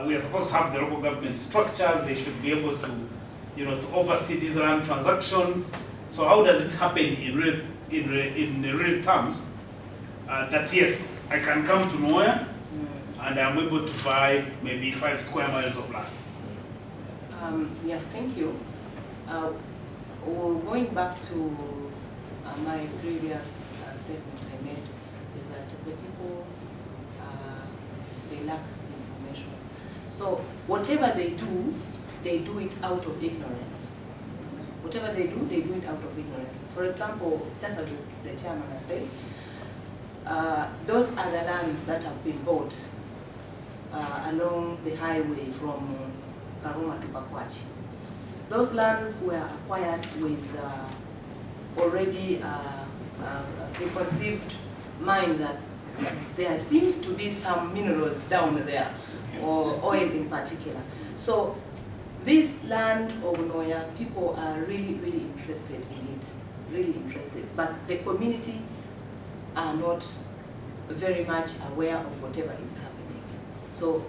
we are supposed to have the local government structures. They should be able to, to oversee these land transactions. So how does it happen in real terms? That yes, I can come to Noya and I'm able to buy maybe 5 square miles of land. Yeah, thank you. Going back to my previous statement I made, is that the people, they lack information. So whatever they do it out of ignorance. Whatever they do it out of ignorance. For example, just as the chairman has said, those are the lands that have been bought along the highway from Karuma to Bakwachi. Those lands were acquired with already preconceived mind that there seems to be some minerals down there, or oil in particular. So this land of Noya, people are really, really interested in it, really interested. But the community are not very much aware of whatever is happening. So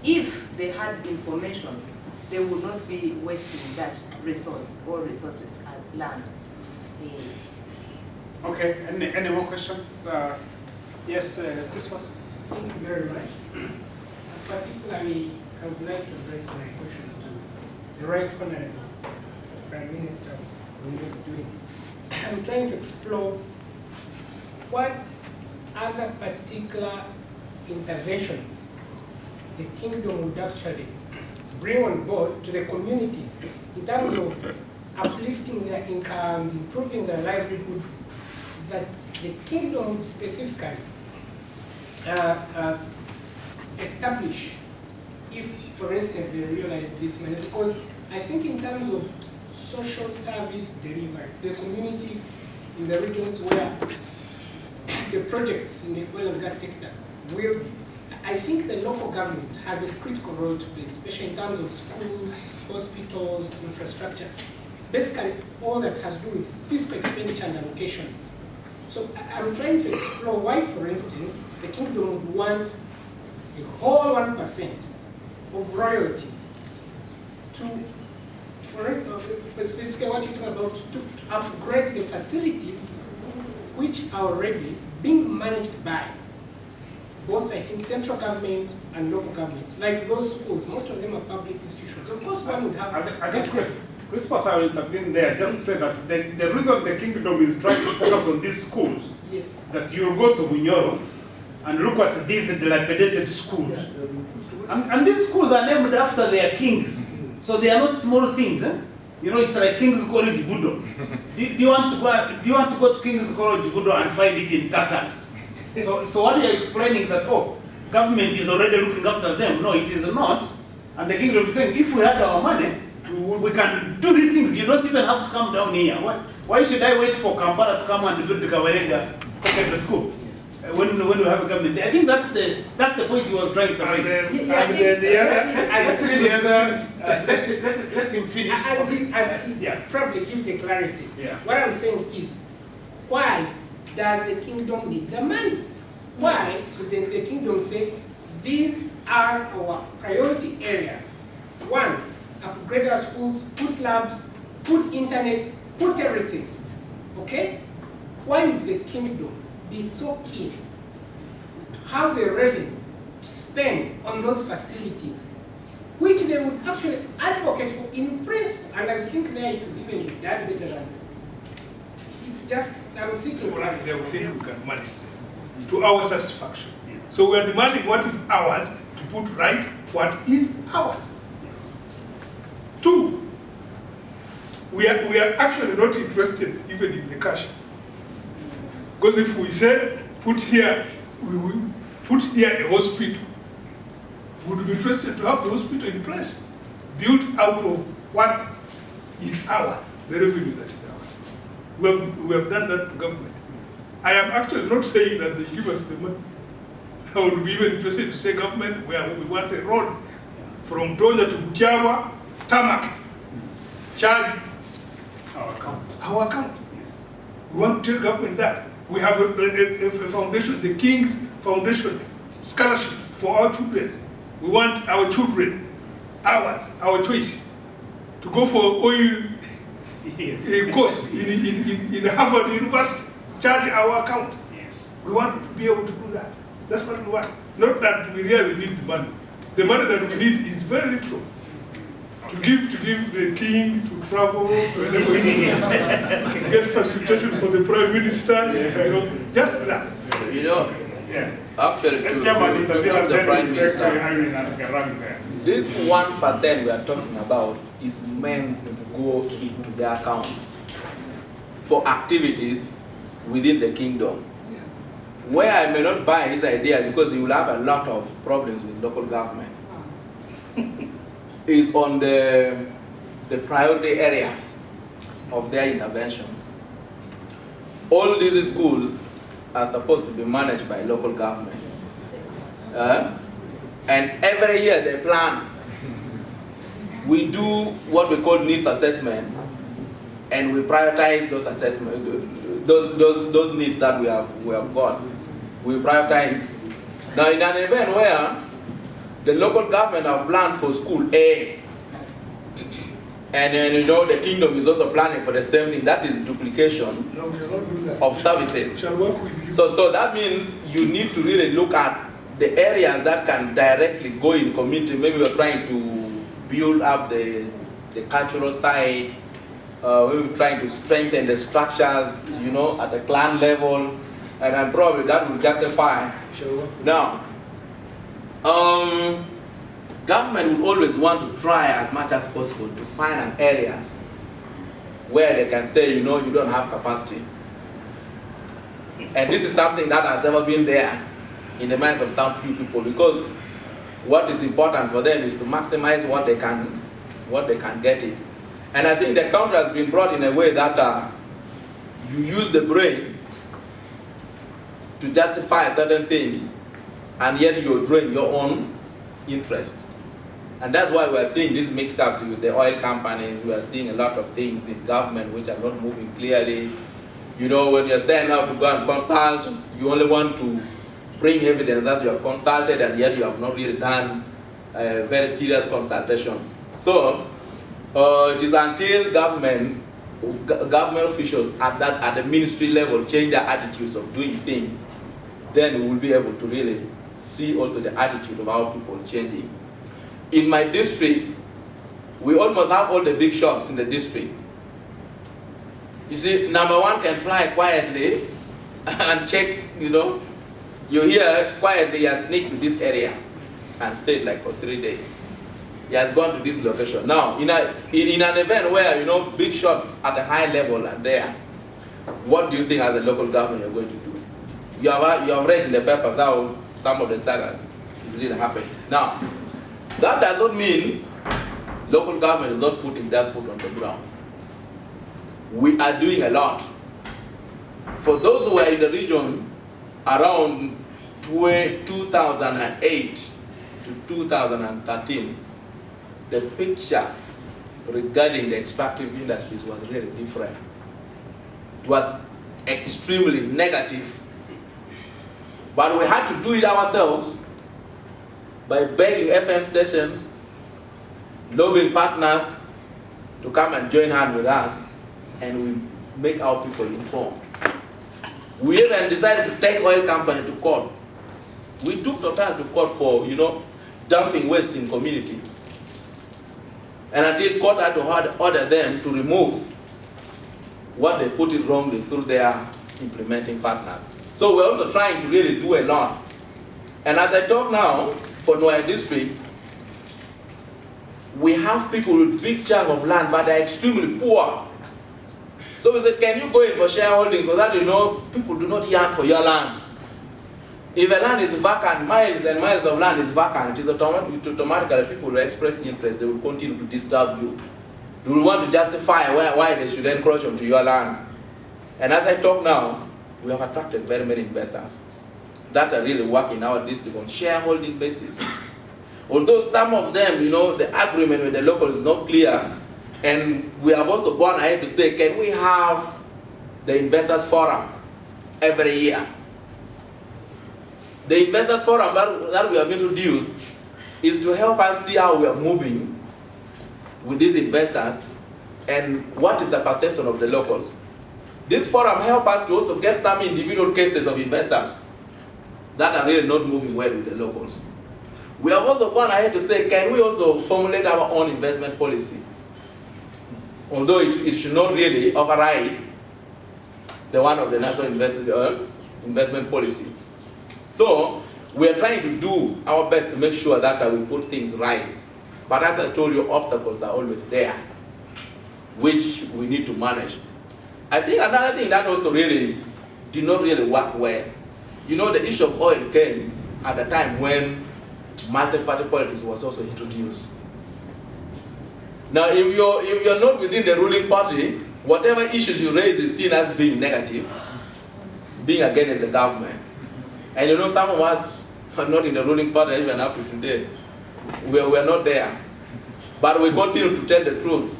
if they had information, they would not be wasting that resource or resources as land. Okay, any more questions? Yes, Christmas? Thank you very much. Particularly, I would like to address my question to the Right Honorable Prime Minister doing. I'm trying to explore what other particular interventions the kingdom would actually bring on board to the communities in terms of uplifting their incomes, improving their livelihoods, that the kingdom would specifically establish if, for instance, they realize this money. Because I think in terms of social service delivery, the communities in the regions where the projects in the oil and gas sector will be, I think the local government has a critical role to play, especially in terms of schools, hospitals, infrastructure. Basically, all that has to do with fiscal expenditure and allocations. So I'm trying to explore why, for instance, the kingdom would want the whole 1% of royalties to, specifically what you're talking about, to upgrade the facilities which are already being managed by both, I think, central government and local governments. Like those schools, most of them are public institutions. Of course, one would have... I get Christmas, I will intervene there just to say that the reason the kingdom is trying to focus on these schools, yes, that you'll go to Bunyoro and look at these dilapidated schools. And these schools are named after their kings. So they are not small things. Eh? It's like King's College Budo. Do you want to go to King's College Budo and find it in tatters? So what you're explaining that, government is already looking after them. No, it is not. And the kingdom is saying, if we had our money, we can do these things. You don't even have to come down here. Why should I wait for Kampala to come and build the Kawarenga secondary school? When we have a government, I think that's the point he was trying to raise. Let's him finish. As he probably give the clarity. Yeah. What I'm saying is, why does the kingdom need the money? Why would the kingdom say, these are our priority areas? One, upgrade our schools, put labs, put internet, put everything. Okay? Why would the kingdom be so keen to have the revenue to spend on those facilities, which they would actually advocate for in principle? And I think there it would even be done better than. It's just some seeking. Well, they will say we can manage them to our satisfaction. So we are demanding what is ours to put right what is ours. Two, we are actually not interested even in the cash. Because if we say, put here, we will put here a hospital, we would be interested to have the hospital in place, built out of what is ours, the revenue that is ours. We have done that to government. I am actually not saying that they give us the money. I would be even interested to say government where we want a road from Tonya to Butiawa, tarmac, charge Our account. our account. Yes. We want to tell government that. We have a foundation, the King's Foundation Scholarship for our children. We want our children, our choice, to go for oil course in Harvard University, charge our account. Yes. We want to be able to do that. That's what we want. Not that we really need the money. The money that we need is very little. To give the king to travel, to get facilitation for the prime minister, you know, just that. You know, Yeah. actually, to help the prime minister, this 1% we are talking about is meant to go into the account for activities within the kingdom. Where I may not buy his idea because you will have a lot of problems with local government is on the priority areas of their interventions. All these schools are supposed to be managed by local government. And every year they plan. We do what we call needs assessment, and we prioritize those assessment, those needs that we have got. We prioritize. Now, in an event where the local government have planned for school A, and then you know the kingdom is also planning for the same thing, that is duplication No, we will not do that. of services. We shall work with you. So that means you need to really look at the areas that can directly go in community. Maybe we're trying to build up the cultural side. Maybe we're trying to strengthen the structures, you know, at the clan level, and then probably that will justify. We shall work with Now, government will always want to try as much as possible to find an areas where they can say, you know, you don't have capacity. And this is something that has never been there in the minds of some few people, because what is important for them is to maximize what they can get it. And I think the country has been brought in a way that you use the brain to justify a certain thing, and yet you're drawing your own interest. And that's why we're seeing this mix-up with the oil companies. We are seeing a lot of things in government which are not moving clearly. You know, when you're setting up to go and consult, you only want to bring evidence that you have consulted, and yet you have not really done very serious consultations. So it is until government officials at the ministry level change their attitudes of doing things, then we will be able to really see also the attitude of our people changing. In my district, we almost have all the big shots in the district. You see, number one can fly quietly and check, you know, you hear quietly he has sneaked to this area and stayed like for 3 days. He has gone to this location. Now, in an event where, you know, big shots at a high level are there, what do you think as a local government you're going to do? You have read in the papers how some of the saga is really happening. Now, that does not mean local government is not putting their foot on the ground. We are doing a lot. For those who are in the region around 2008 to 2013, the picture regarding the extractive industries was really different. It was extremely negative. But we had to do it ourselves by begging FM stations, lobbying partners to come and join hands with us, and we make our people informed. We even decided to take oil company to court. We took Total to court for, you know, dumping waste in community. And until court had to order them to remove what they put it wrongly through their implementing partners. So we're also trying to really do a lot. And as I talk now, for Noya district, we have people with big chunk of land, but they're extremely poor. So we said, can you go in for shareholding so that, you know, people do not yearn for your land? If a land is vacant, miles and miles of land is vacant, it is automatically people will express interest, they will continue to disturb you. You will want to justify why they should encroach onto your land. And as I talk now, we have attracted very many investors that are really working in our district on shareholding basis. Although some of them, you know, the agreement with the locals is not clear, and we have also gone ahead to say, can we have the investors forum every year? The investors forum that we have introduced is to help us see how we are moving with these investors and what is the perception of the locals. This forum helps us to also get some individual cases of investors that are really not moving well with the locals. We have also gone ahead to say, can we also formulate our own investment policy? Although it should not really override the one of the national investment policy. So we are trying to do our best to make sure that we put things right. But as I told you, obstacles are always there, which we need to manage. I think another thing that also really did not really work well, you know, the issue of oil came at a time when multi-party politics was also introduced. Now, if you're not within the ruling party, whatever issues you raise is seen as being negative, being against the government. And you know, some of us are not in the ruling party even up to today. We're not there. But we continue to tell the truth.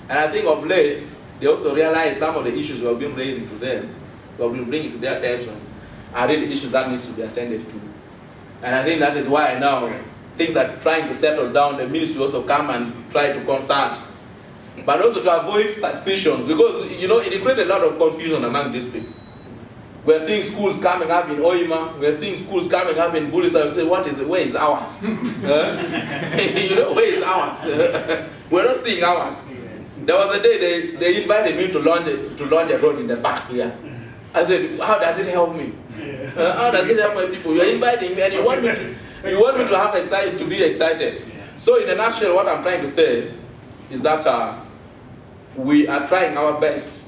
And I think of late, they also realize some of the issues we have been raising to them, we have been bringing to their attentions, are really issues that need to be attended to. And I think that is why now things are trying to settle down. The ministry also come and try to consult, but also to avoid suspicions, because you know it creates a lot of confusion among districts. We're seeing schools coming up in Oima, we're seeing schools coming up in Bulisa, we say, what is it? Where is ours? You know, where is ours? We're not seeing ours. There was a day they invited me to launch a road in the park here. I said, how does it help me? How does it help my people? You're inviting me and you want me to have to be excited. So in a nutshell, what I'm trying to say is that we are trying our best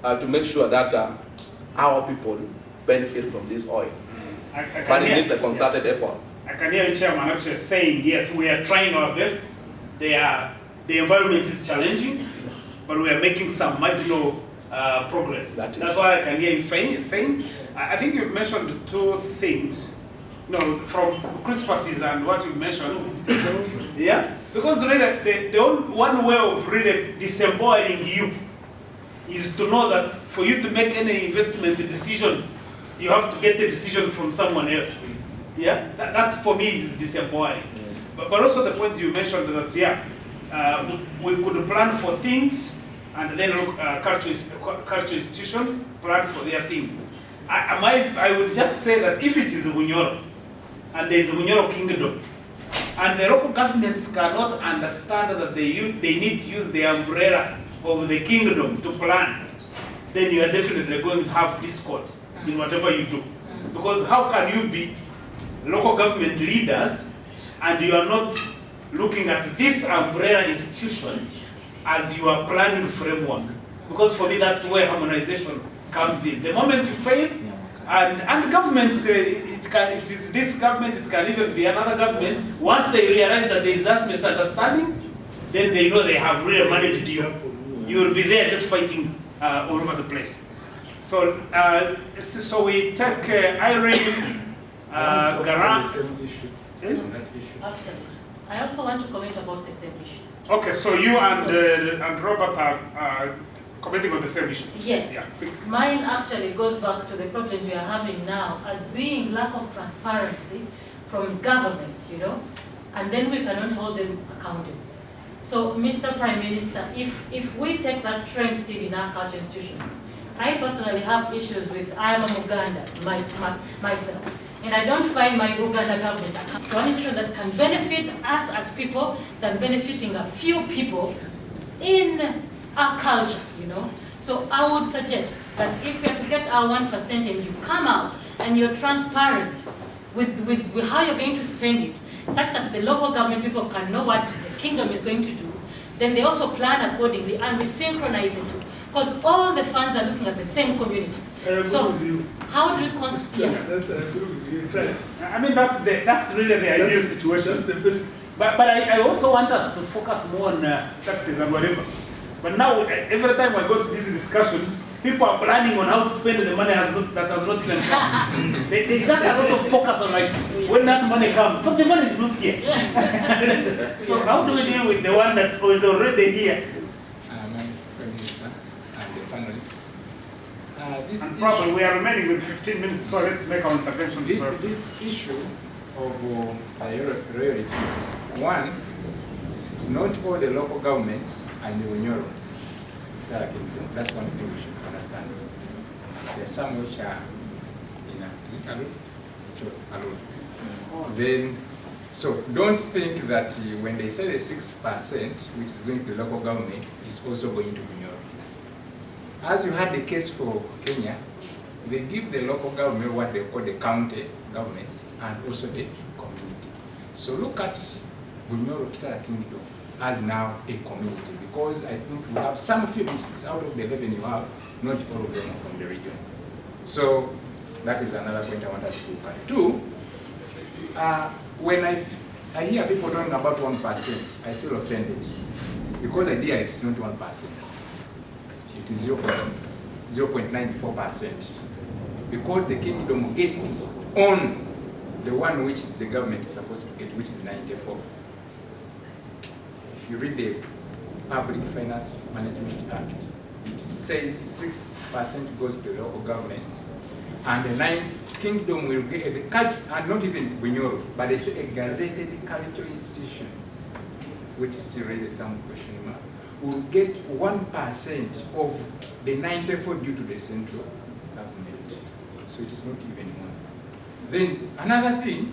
to make sure that our people benefit from this oil. But it needs a concerted effort. I can hear the chairman actually saying, yes, we are trying our best. The environment is challenging, but we are making some marginal progress. That's why I can hear you saying. I think you've mentioned two things. No, from Christmases and what you mentioned. Yeah? Because really, one way of really disempowering you is to know that for you to make any investment decisions, you have to get the decision from someone else. Yeah? That for me is disempowering. But also the point you mentioned that, yeah, we could plan for things and then look, cultural institutions plan for their things. I would just say that if it is Bunyoro, and there is a Bunyoro kingdom, and the local governments cannot understand that they need to use the umbrella of the kingdom to plan, then you are definitely going to have discord in whatever you do. Because how can you be local government leaders and you are not looking at this umbrella institution as your planning framework? Because for me, that's where harmonization comes in. The moment you fail, and governments, it is this government, it can even be another government, once they realize that there is that misunderstanding, then they know they have really managed you. You will be there just fighting all over the place. So, so we take Irene Garant. Actually, I also want to comment about the same issue. Okay, so you and Robert are commenting on the same issue. Yes. Yeah. Mine actually goes back to the problems we are having now as being lack of transparency from government, you know, and then we cannot hold them accountable. So, Mr. Prime Minister, if we take that trend still in our cultural institutions, I personally have issues with, I am a Muganda myself, and I don't find my Uganda government one institution that can benefit us as people than benefiting a few people in our culture, you know. So I would suggest that if we are to get our 1% and you come out and you're transparent with how you're going to spend it, such that the local government people can know what the kingdom is going to do, then they also plan accordingly and we synchronize the two. Because all the funds are looking at the same community. So how do we I mean, that's really the ideal situation. That's the best. But I also want us to focus more on taxes and whatever. But now, every time I go to these discussions, people are planning on how to spend the money that has not even come. There's not a lot of focus on like when that money comes, but the money is not here. So how do we deal with the one that is already here? My Prime Minister and the panelists. And probably we are remaining with 15 minutes, so let's make our intervention. This issue of royalties. One, not all the local governments are in the Unyoro. That's one thing we should understand. There are some which are in is it Alud? Sure, Alud. Then, so don't think that when they say the 6%, which is going to the local government, is also going to Unyoro. As you had the case for Kenya, they give the local government what they call the county governments and also the community. So look at Bunyoro Kitara Kingdom as now a community, because I think we have some few districts out of the 11 you have, not all of them are from the region. So that is another point I want us to look at. Two, when I hear people talking about 1%, I feel offended, because idea it's not 1%. It is 0.94%, because the kingdom gets on the one which is the government is supposed to get, which is 94. If you read the Public Finance Management Act, it says 6% goes to local governments, and the 9th kingdom will get the culture, and not even Bunyoro, but they say a gazetted cultural institution, which still raises some question mark, will get 1% of the 94 due to the central government. So it's not even one. Then another thing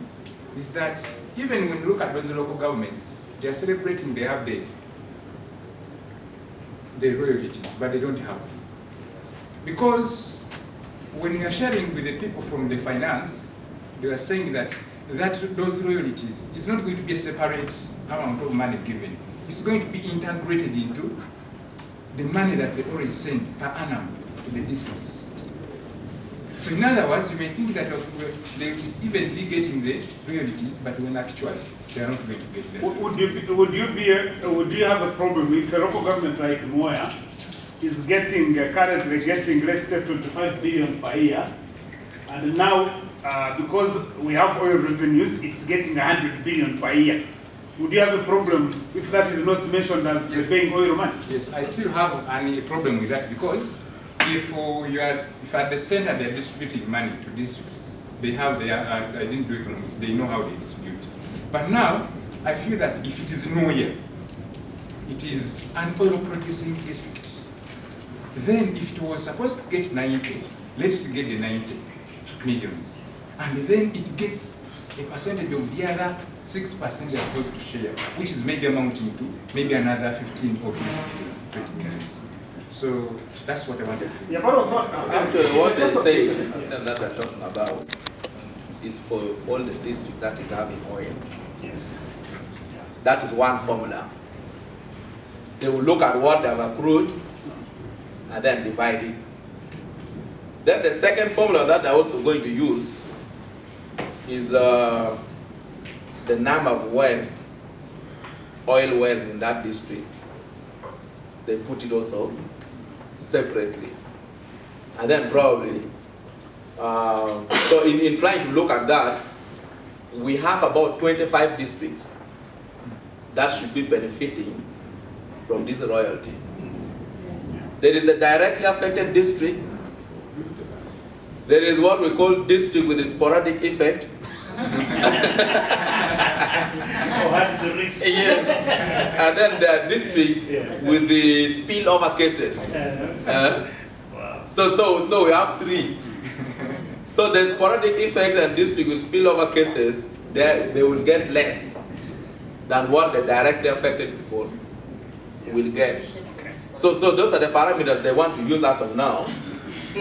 is that even when you look at those local governments, they are celebrating, they have the royalties, but they don't have. Because when you are sharing with the people from the finance, they are saying that those royalties is not going to be a separate amount of money given. It's going to be integrated into the money that they already send per annum to the districts. So in other words, you may think that they will even be getting the royalties, but when actually they are not going to get them. Would you have a problem if a local government like Moya is currently getting, let's say, 25 billion per year, and now because we have oil revenues, it's getting 100 billion per year? Would you have a problem if that is not mentioned as paying oil money? Yes, I still have a problem with that, because if at the center they're distributing money to districts, they have I didn't do economics, they know how they distribute. But now, I feel that if it is nowhere, it is an oil producing district. Then if it was supposed to get 90, let's get the 90 millions. And then it gets a percentage of the other 6% they're supposed to share, which is maybe amounting to maybe another 15 or 20 millions. So that's what I wanted to do. Yeah, but also, actually, what they say that we're talking about is for all the district that is having oil. yes. That is one formula. They will look at what they have accrued and then divide it. Then the second formula that they're also going to use is the number of oil wells in that district. They put it also separately. And then probably, so in trying to look at that, we have about 25 districts that should be benefiting from this royalty. There is the directly affected district. There is what we call district with a sporadic effect. Yes. And then there are districts with the spillover cases. So we have three. So the sporadic effect and district with spillover cases, they will get less than what the directly affected people will get. So those are the parameters they want to use as of now.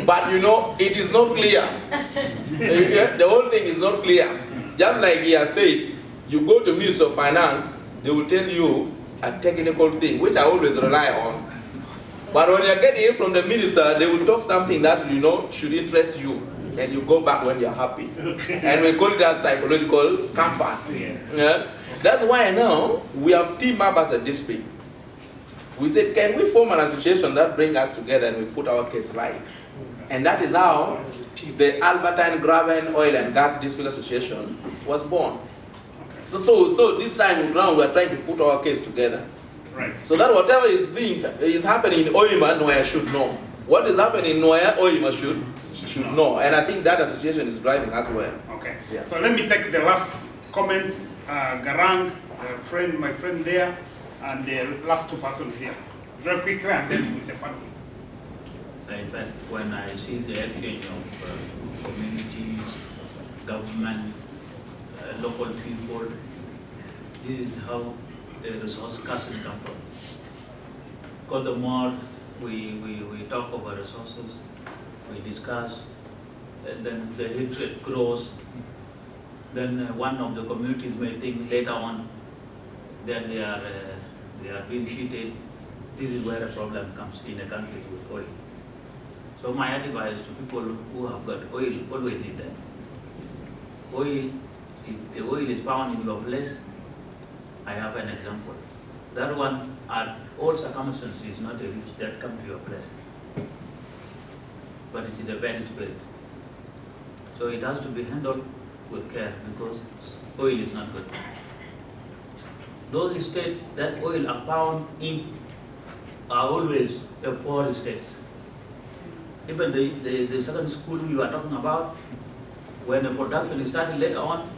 But you know, it is not clear. The whole thing is not clear. Just like he has said, you go to Ministry of Finance, they will tell you a technical thing, which I always rely on. But when you're getting it from the minister, they will talk something that you know should interest you, and you go back when you're happy. And we call it as psychological comfort. Yeah? That's why now we have teamed up as a district. We said, can we form an association that brings us together and we put our case right? And that is how the Albertine Graben Oil and Gas District Association was born. So this time around, we are trying to put our case together. Right. So that whatever is happening in Oima, Noya should know. What is happening in Noya, Oima should know. And I think that association is driving as well. Okay. Yeah. So let me take the last comments. Garang, my friend there, and the last two persons here. Very quickly, and then with the panel. In fact, when I see the exchange of communities, government, local people, this is how the resource scarcity come from. Because the more we talk about resources, we discuss, and then the hatred grows. Then one of the communities may think later on that they are being cheated. This is where a problem comes in a country with oil. So my advice to people who have got oil, always in there. Oil, if the oil is found in your place, I have an example. That one, at all circumstances, is not a rich that come to your place. But it is a bad spirit. So it has to be handled with care because oil is not good. Those estates that oil are found in are always the poor estates. Even the second school we were talking about, when the production is started later on,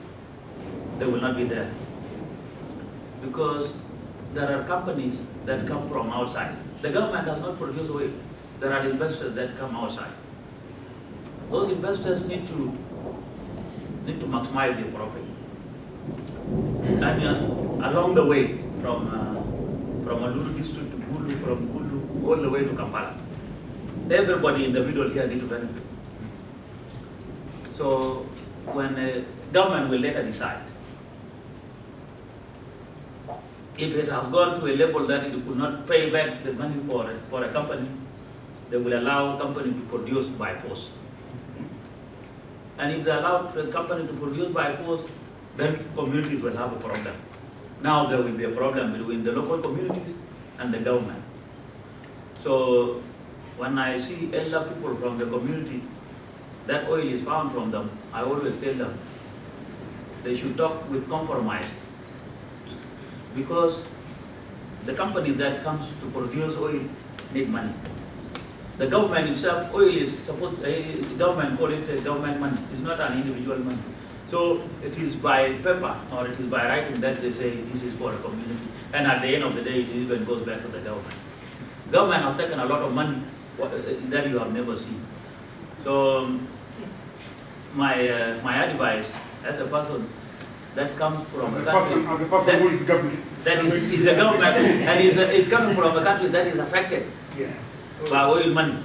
they will not be there. Because there are companies that come from outside. The government does not produce oil. There are investors that come outside. Those investors need to maximize their profit. And along the way, from Aluru district to Bulu, from Bulu all the way to Kampala, everybody in the middle here need to benefit. So when government will later decide, if it has gone to a level that it could not pay back the money for a company, they will allow a company to produce by force. And if they allow the company to produce by force, then communities will have a problem. Now there will be a problem between the local communities and the government. So when I see elder people from the community, that oil is found from them, I always tell them they should talk with compromise. Because the company that comes to produce oil need money. The government itself, oil is supposed, the government call it government money. It's not an individual money. So it is by paper or it is by writing that they say this is for a community. And at the end of the day, it even goes back to the government. Government has taken a lot of money that you have never seen. So my advice as a person that comes from As a person who is government. That is a government and is coming from a country that is affected by oil money.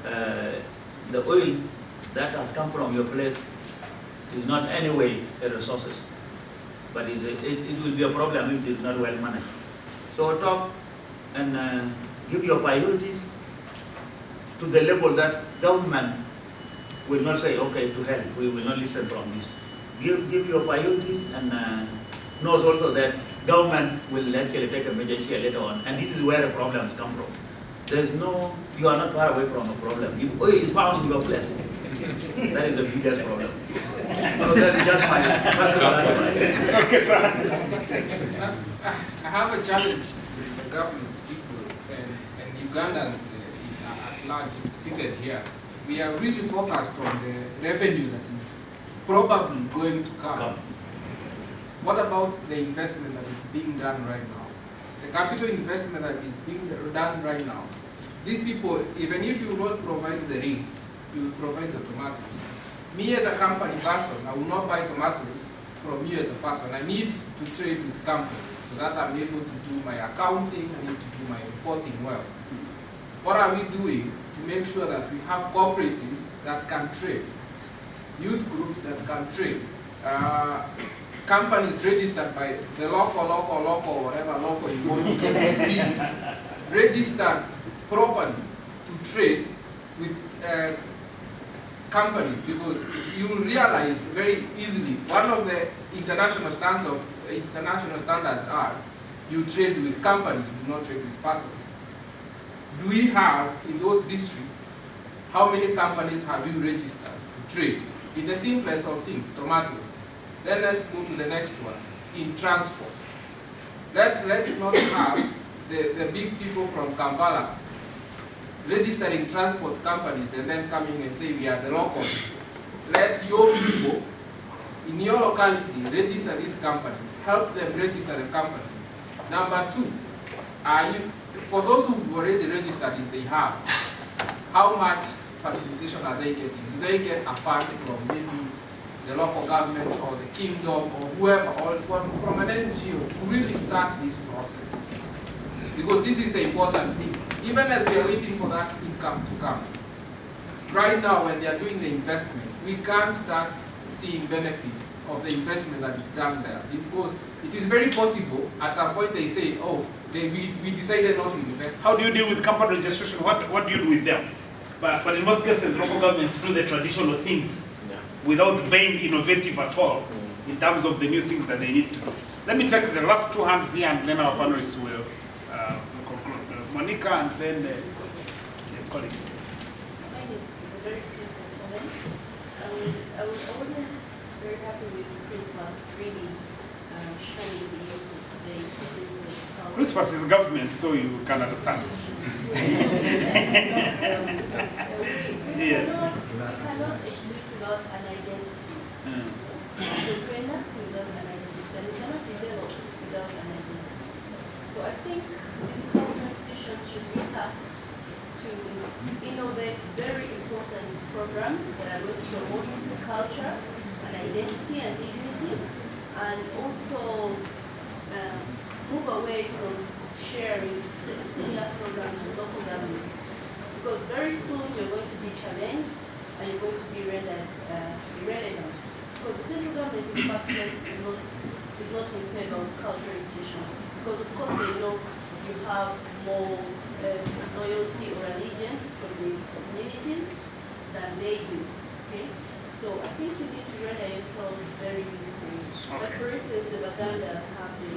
The oil that has come from your place is not anyway a resources, but it will be a problem if it is not well managed. So talk and give your priorities to the level that government will not say, okay, to hell, we will not listen from this. Give your priorities and knows also that government will actually take a measure here later on, and this is where the problems come from. You are not far away from a problem. If oil is found in your place, that is the biggest problem. So that is just my personal advice. Okay, sir. I have a challenge with the government people and Ugandans at large seated here. We are really focused on the revenue that is probably going to come. What about the investment that is being done right now? The capital investment that is being done right now. These people, even if you don't provide the rigs, you will provide the tomatoes. Me as a company person, I will not buy tomatoes from you as a person. I need to trade with companies so that I'm able to do my accounting, I need to do my reporting well. What are we doing to make sure that we have cooperatives that can trade, youth groups that can trade, companies registered by the local, whatever local you want to be, registered properly to trade with companies, because you will realize very easily one of the international standards are you trade with companies, you do not trade with persons. Do we have in those districts, how many companies have you registered to trade? In the simplest of things, tomatoes. Then let's go to the next one, in transport. Let's not have the big people from Kampala registering transport companies and then coming and say we are the local. Let your people in your locality register these companies, help them register the companies. Number two, for those who've already registered, if they have, how much facilitation are they getting? Do they get a fund from maybe the local government or the kingdom or whoever, or from an NGO to really start this process? Because this is the important thing. Even as we are waiting for that income to come, right now when they are doing the investment, we can't start seeing benefits of the investment that is done there, because it is very possible at some point they say, oh, we decided not to invest. How do you deal with company registration? What do you do with them? But in most cases, local governments do the traditional things without being innovative at all in terms of the new things that they need to do. Let me take the last two hands here, and then our panelists will conclude. Monica, and then your colleague. It's a very simple comment. I wasn't very happy with Christmas really showing the importance of Christmas is government, so you can understand. We cannot exist without an identity. So we're nothing without an identity, and we cannot develop without an identity. So I think these institutions should be tasked to innovate very important programs that are going to promote culture and identity and dignity, and also move away from sharing similar programs with local government. Because very soon you're going to be challenged and you're going to be rendered irrelevant. Because the central government in the first place is not in favor of cultural institutions. Because of course they know you have more loyalty or allegiance from the communities than they do. Okay? So I think you need to render yourself very useful. Okay. Like for instance, the Baganda have the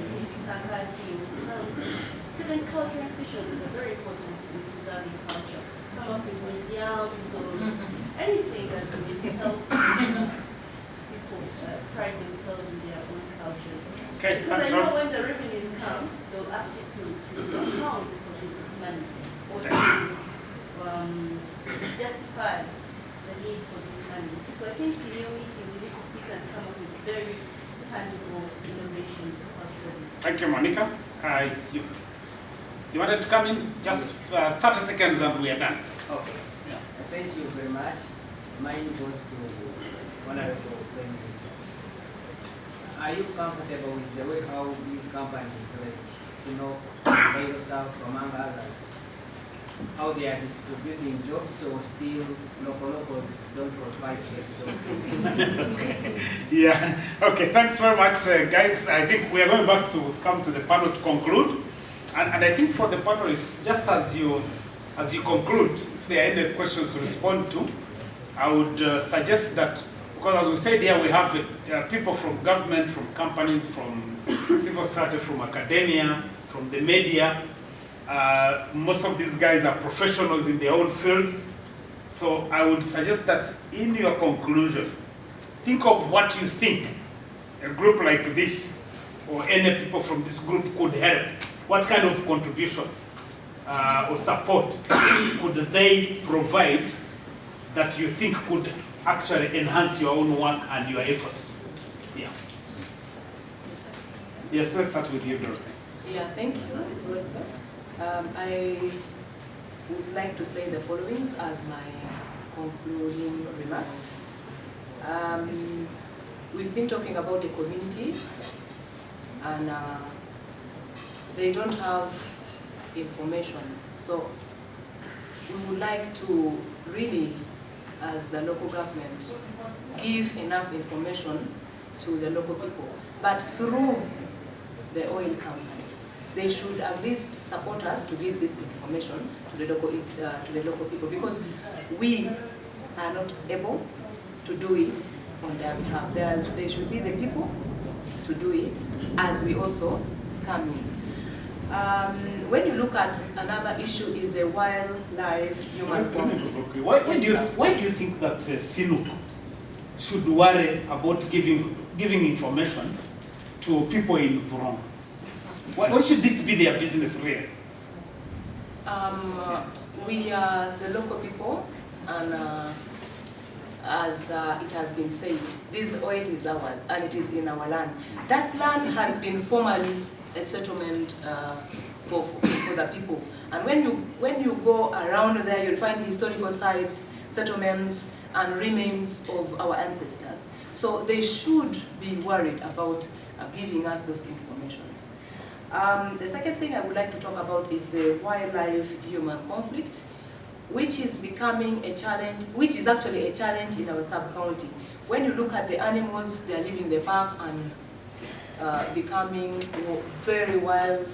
Sakati or some certain cultural institutions that are very important in preserving culture. Come up with museums or anything that will help people pride themselves in their own cultures. Okay, because I know when the revenues come, they'll ask you to account for this money or to justify the need for this money. So I think in your meetings you need to sit and come up with very tangible innovations culturally. Thank you, Monica. You wanted to come in? Just 30 seconds and we are done. Okay. Yeah. Thank you very much. Mine goes to Honorable Prime Minister. Are you comfortable with the way how these companies like Sino, South, among others, how they are distributing jobs so still locals don't provide jobs? Yeah, okay, thanks very much, guys. I think we are going back to come to the panel to conclude. And I think for the panelists, just as you conclude, if there are any questions to respond to, I would suggest that, because as we said here, we have people from government, from companies, from civil society, from academia, from the media. Most of these guys are professionals in their own fields. So I would suggest that in your conclusion, think of what you think a group like this or any people from this group could help. What kind of contribution or support could they provide that you think could actually enhance your own work and your efforts? Yeah. Yes, let's start with you, Dorothy. Yeah, thank you. I would like to say the following as my concluding remarks. We've been talking about the community, and they don't have information. So we would like to really, as the local government, give enough information to the local people, but through the oil company. They should at least support us to give this information to the local people, because we are not able to do it on their behalf. They should be the people to do it as we also come in. When you look at another issue is the wildlife human conflict. Okay. Why do you think that SINUC should worry about giving information to people in Burundi? Why should it be their business really? We are the local people, and as it has been said, this oil is ours, and it is in our land. That land has been formerly a settlement for the people. And when you go around there, you'll find historical sites, settlements, and remains of our ancestors. So they should be worried about giving us those informations. The second thing I would like to talk about is the wildlife-human conflict, which is becoming a challenge, which is actually a challenge in our sub-county. When you look at the animals, they are leaving the park and becoming very wild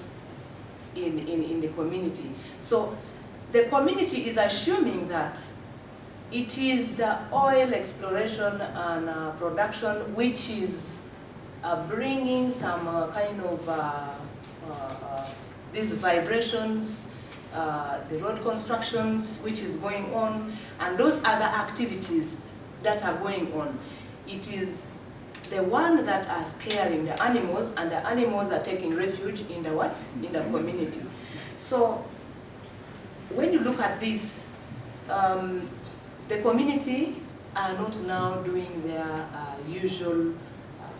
in the community. So the community is assuming that it is the oil exploration and production which is bringing some kind of these vibrations, the road constructions which is going on, and those other activities that are going on. It is the one that are scaring the animals, and the animals are taking refuge in the what? In the community. So when you look at this, the community are not now doing their usual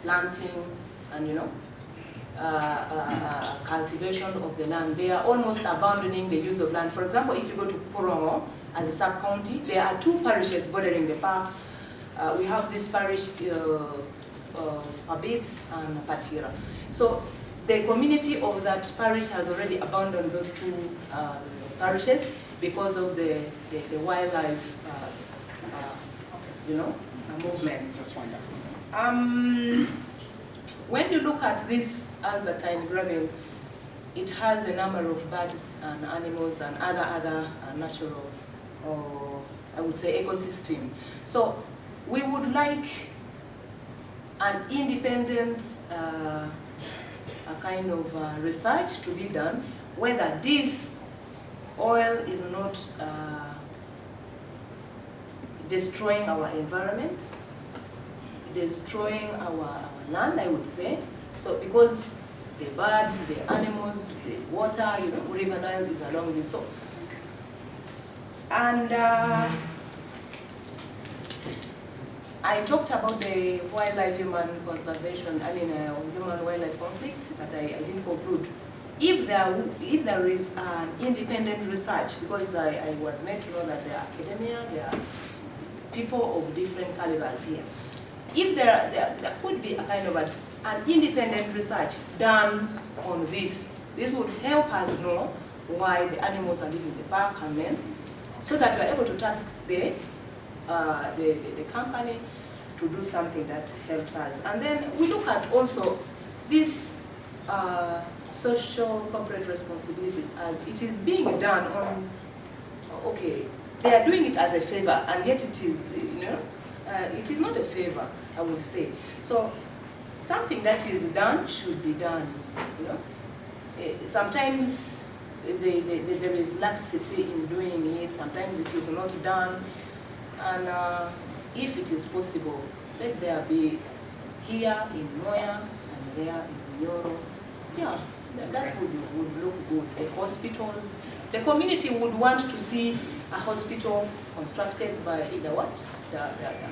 planting and cultivation of the land. They are almost abandoning the use of land. For example, if you go to Porongo as a sub-county, there are 2 parishes bordering the park. We have this parish, Pabit and Patira. So the community of that parish has already abandoned those 2 parishes because of the wildlife, movements. That's wonderful. When you look at this Albertine gravel, it has a number of birds and animals and other natural, or I would say ecosystem. So we would like an independent kind of research to be done whether this oil is not destroying our environment, destroying our land, I would say. So because the birds, the animals, the water, River Nile is along this. So, and I talked about the wildlife-human conservation, human-wildlife conflict, but I didn't conclude. If there is an independent research, because I was made to know that there are academia, there are people of different calibers here. If there could be a kind of an independent research done on this would help us know why the animals are leaving the park, and then, so that we're able to task the company to do something that helps us. And then we look at also this social corporate responsibilities as it is being done on, okay, they are doing it as a favor, and yet it is, it is not a favor, I would say. So something that is done should be done, Sometimes there is laxity in doing it, sometimes it is not done, and if it is possible, let there be here in Noya and there in Nyoro. Yeah, that would look good. The hospitals, the community would want to see a hospital constructed by the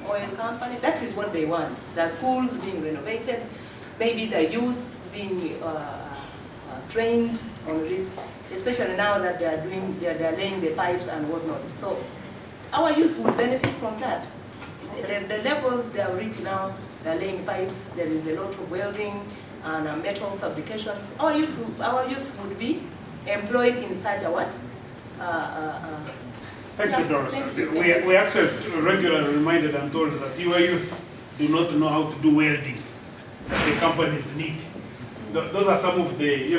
oil company. That is what they want. The schools being renovated, maybe the youth being trained on this, especially now that they are laying the pipes and whatnot. So our youth would benefit from that. The levels they are reaching now, they're laying pipes, there is a lot of welding and metal fabrications. Our youth would be employed in such a what? Thank you, Doris. We actually regularly reminded and told that your youth do not know how to do welding that the companies need. Those are some of the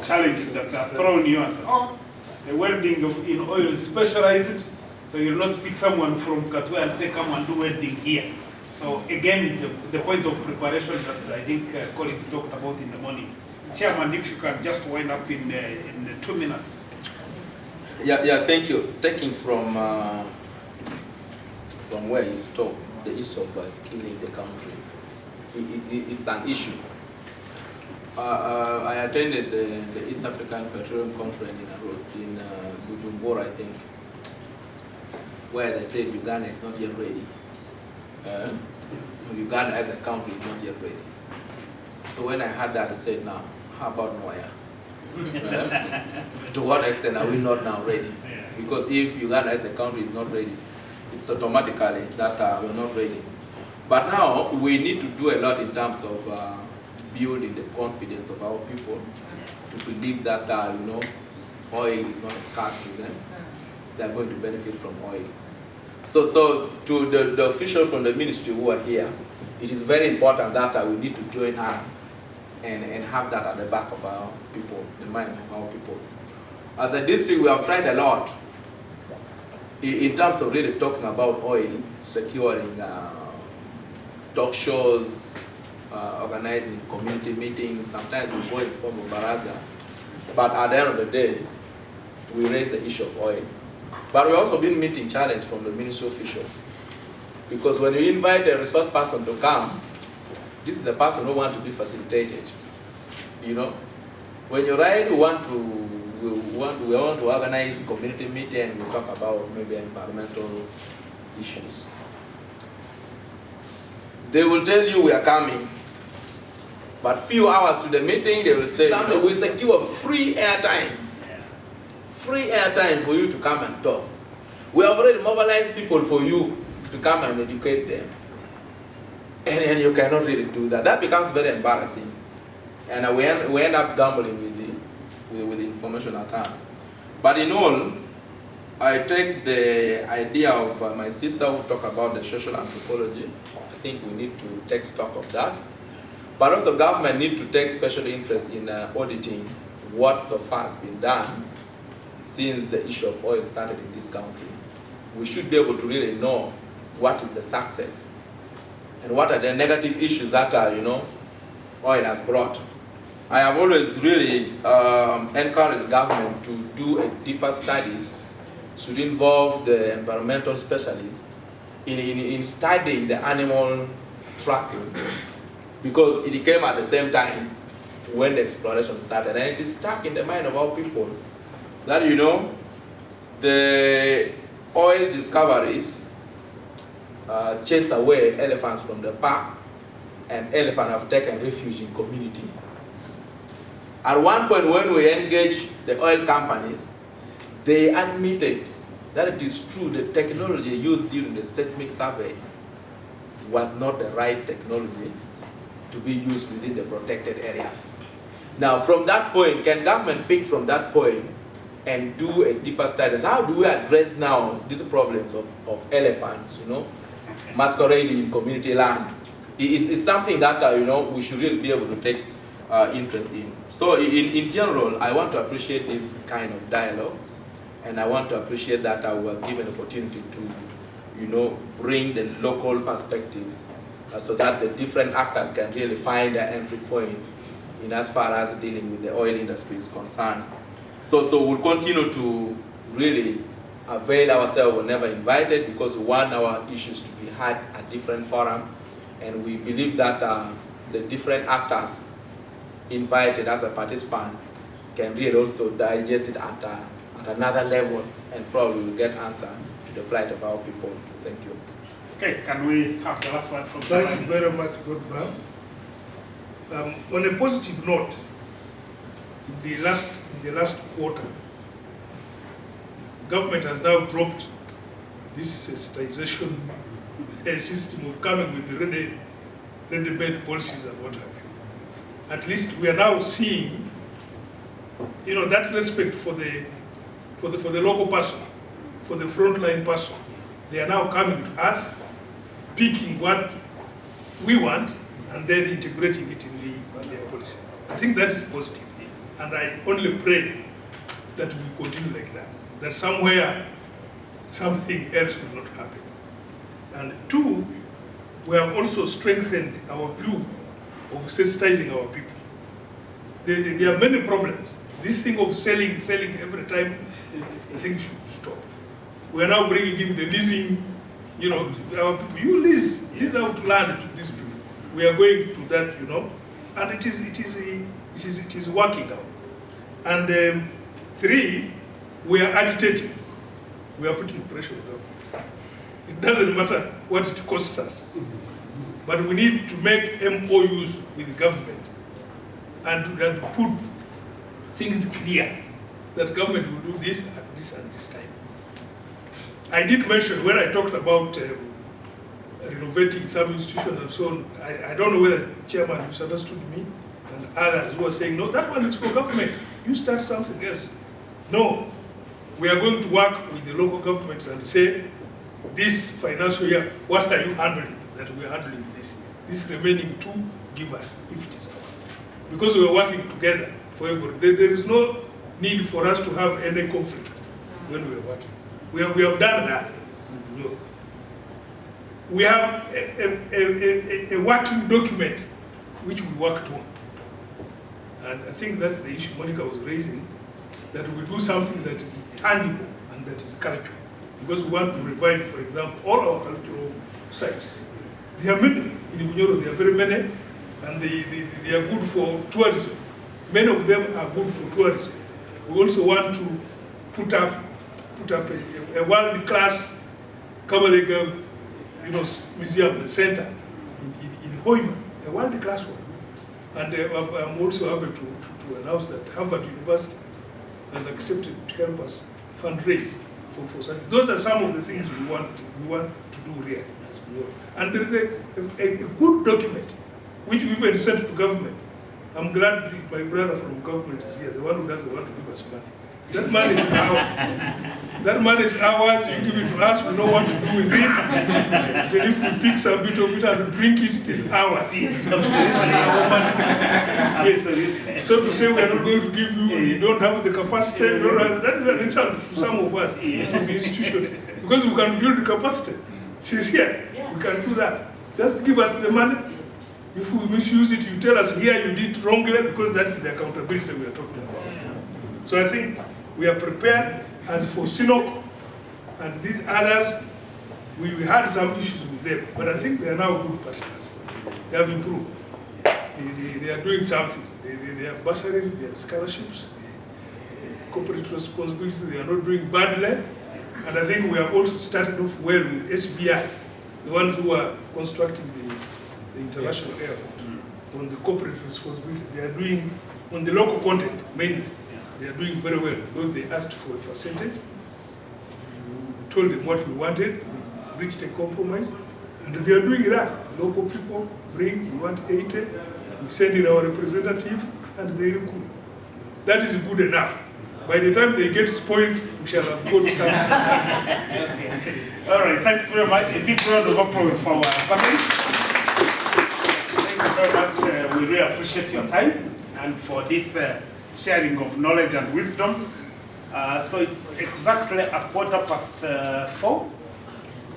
challenges that are thrown you as, the welding in oil is specialized, so you'll not pick someone from Katwe and say, come and do welding here. So again, the point of preparation that I think colleagues talked about in the morning. Chairman, if you can just wind up in 2 minutes. Yeah, thank you. Taking from where you stopped, the issue of skilling the country, it's an issue. I attended the East African Petroleum Conference in Bujumbura, I think, where they said Uganda is not yet ready. Uganda as a country is not yet ready. So when I heard that, I said, now, how about Moya? To what extent are we not now ready? Because if Uganda as a country is not ready, it's automatically that we're not ready. But now we need to do a lot in terms of building the confidence of our people to believe that oil is not a cost to them. They're going to benefit from oil. So to the officials from the ministry who are here, it is very important that we need to join hands and have that at the back of our people, the mind of our people. As a district, we have tried a lot in terms of really talking about oil, securing talk shows, organizing community meetings. Sometimes we go in form of baraza, but at the end of the day, we raise the issue of oil. But we've also been meeting challenge from the ministry officials, because when you invite a resource person to come, this is a person who wants to be facilitated. When you write, we want to organize community meeting and we talk about maybe environmental issues. They will tell you we are coming, but few hours to the meeting they will say, we secure free airtime. Free airtime for you to come and talk. We have already mobilized people for you to come and educate them. And you cannot really do that. That becomes very embarrassing. And we end up gambling with the information at hand. But in all, I take the idea of my sister who talked about the social anthropology. I think we need to take stock of that. But also government need to take special interest in auditing what so far has been done since the issue of oil started in this country. We should be able to really know what is the success and what are the negative issues that oil has brought. I have always really encouraged government to do a deeper studies, should involve the environmental specialists in studying the animal tracking, because it came at the same time when the exploration started, and it is stuck in the mind of our people that the oil discoveries chase away elephants from the park, and elephants have taken refuge in community. At one point when we engaged the oil companies, they admitted that it is true the technology used during the seismic survey was not the right technology to be used within the protected areas. Now from that point, can government pick from that point and do a deeper study? How do we address now these problems of elephants, masquerading in community land? It's something that we should really be able to take interest in. So in general, I want to appreciate this kind of dialogue, and I want to appreciate that we were given opportunity to bring the local perspective so that the different actors can really find their entry point in as far as dealing with the oil industry is concerned. So we'll continue to really avail ourselves whenever invited, because we want our issues to be heard at different forums, and we believe that the different actors invited as a participant can really also digest it at another level, and probably will get answer to the plight of our people. Thank you. Okay, can we have the last one from the Thank you very much, Godman. On a positive note, in the last quarter, government has now dropped this sensitization system of coming with the ready-made policies and what have you. At least we are now seeing, that respect for the local person, for the frontline person. They are now coming to us, picking what we want, and then integrating it in their policy. I think that is positive. And I only pray that we continue like that, that somewhere something else will not happen. And two, we have also strengthened our view of sensitizing our people. There are many problems. This thing of selling every time, I think should stop. We are now bringing in the leasing, our people. You lease out land to these people. We are going to that, and it is working out. And 3, we are agitating. We are putting pressure on government. It doesn't matter what it costs us, but we need to make MOUs with the government and put things clear that government will do this at this and this time. I did mention when I talked about renovating some institutions and so on, I don't know whether the chairman misunderstood me and others who were saying, no, that one is for government. You start something else. No, we are going to work with the local governments and say, this financial year, what are you handling that we are handling this? This remaining 2, give us if it is ours. Because we are working together forever. There is no need for us to have any conflict when we are working. We have done that. We have a working document which we worked on. And I think that's the issue Monica was raising, that we do something that is tangible and that is cultural. Because we want to revive, for example, all our cultural sites. There are many in Bunyoro, there are very many, and they are good for tourism. Many of them are good for tourism. We also want to put up a world-class Kabalega, museum center in Hoima, a world-class one. And I'm also happy to announce that Harvard University has accepted to help us fundraise for such. Those are some of the things we want to do here as well. And there is a good document which we even sent to government. I'm glad my brother from government is here, the one who doesn't want to give us money. That money is ours. That money is ours. You give it to us, we know what to do with it. Even if we pick some bit of it and drink it, it is ours. Yes, Our money. Yes. So to say we are not going to give you, you don't have the capacity, that is an insult to some of us, to the institution. Because we can build the capacity. She's here. We can do that. Just give us the money. If we misuse it, you tell us here you did wrongly, because that's the accountability we are talking about. So I think we are prepared. As for Sinok and these others, we had some issues with them, but I think they are now good partners. They have improved. They are doing something. They have bursaries, they have scholarships, corporate responsibility, they are not doing badly. And I think we have also started off well with SBI, the ones who are constructing the international airport. On the corporate responsibility, they are doing, on the local content, mainly. They are doing very well because they asked for a percentage. We told them what we wanted, we reached a compromise, and they are doing that. Local people bring, we want 80, we send in our representative, and they recruit. That is good enough. By the time they get spoiled, we shall have got something. All right, thanks very much. A big round of applause for our panelists. Thank you very much. We really appreciate your time and for this sharing of knowledge and wisdom. So it's exactly 4:15.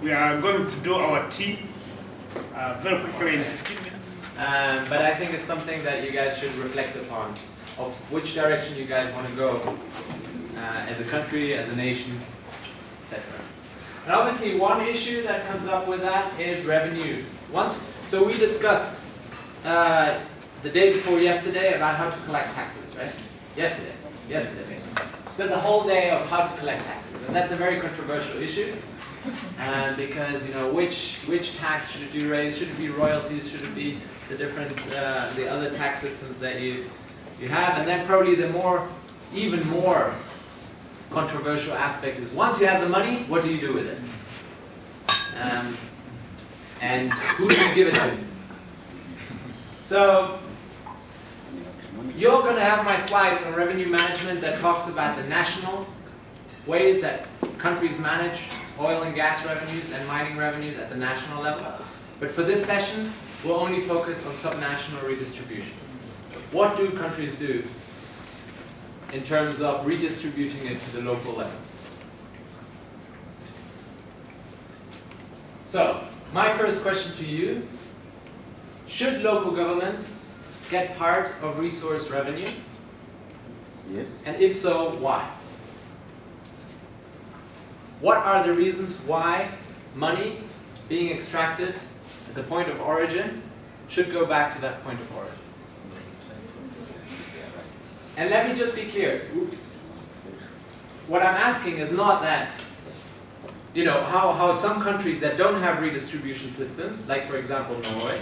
We are going to do our tea very quickly in 15 minutes. But I think it's something that you guys should reflect upon, of which direction you guys want to go as a country, as a nation, etc. And obviously one issue that comes up with that is revenue. So we discussed the day before yesterday about how to collect taxes, right? Yesterday. Spent the whole day on how to collect taxes, and that's a very controversial issue. Because which tax should it be raised? Should it be royalties? Should it be the different the other tax systems that you have? And then probably the even more controversial aspect is once you have the money, what do you do with it? And who do you give it to? So you're going to have my slides on revenue management that talks about the national ways that countries manage oil and gas revenues and mining revenues at the national level. But for this session, we'll only focus on subnational redistribution. What do countries do in terms of redistributing it to the local level? So, my first question to you, should local governments get part of resource revenue? Yes. And if so, why? What are the reasons why money being extracted at the point of origin should go back to that point of origin? And let me just be clear. What I'm asking is not that, you know, how some countries that don't have redistribution systems, like for example Norway,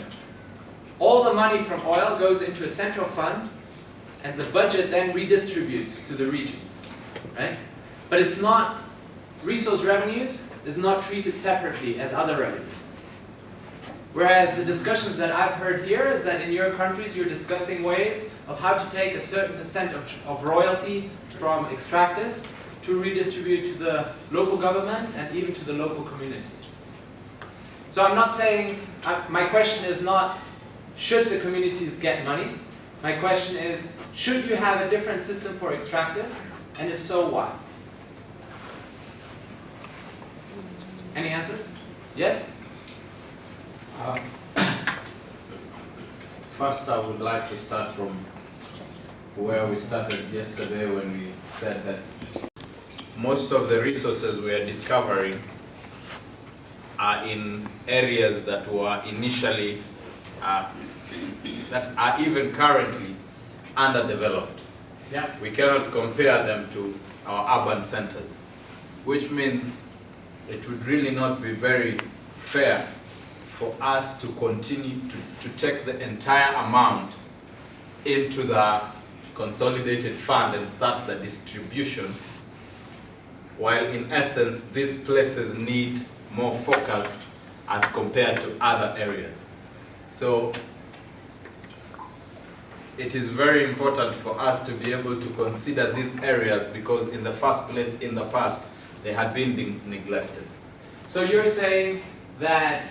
all the money from oil goes into a central fund and the budget then redistributes to the regions, right? But it's not, resource revenues is not treated separately as other revenues. Whereas the discussions that I've heard here is that in your countries you're discussing ways of how to take a certain percent of royalty from extractors to redistribute to the local government and even to the local community. So I'm not saying, my question is not, should the communities get money? My question is, should you have a different system for extractors? And if so, why? Any answers? Yes? First, I would like to start from where we started yesterday when we said that most of the resources we are discovering are in areas that were initially, that are even currently underdeveloped. Yeah. We cannot compare them to our urban centers, which means it would really not be very fair for us to continue to take the entire amount into the consolidated fund and start the distribution, while in essence these places need more focus as compared to other areas. So it is very important for us to be able to consider these areas because in the first place, in the past, they had been neglected. So you're saying that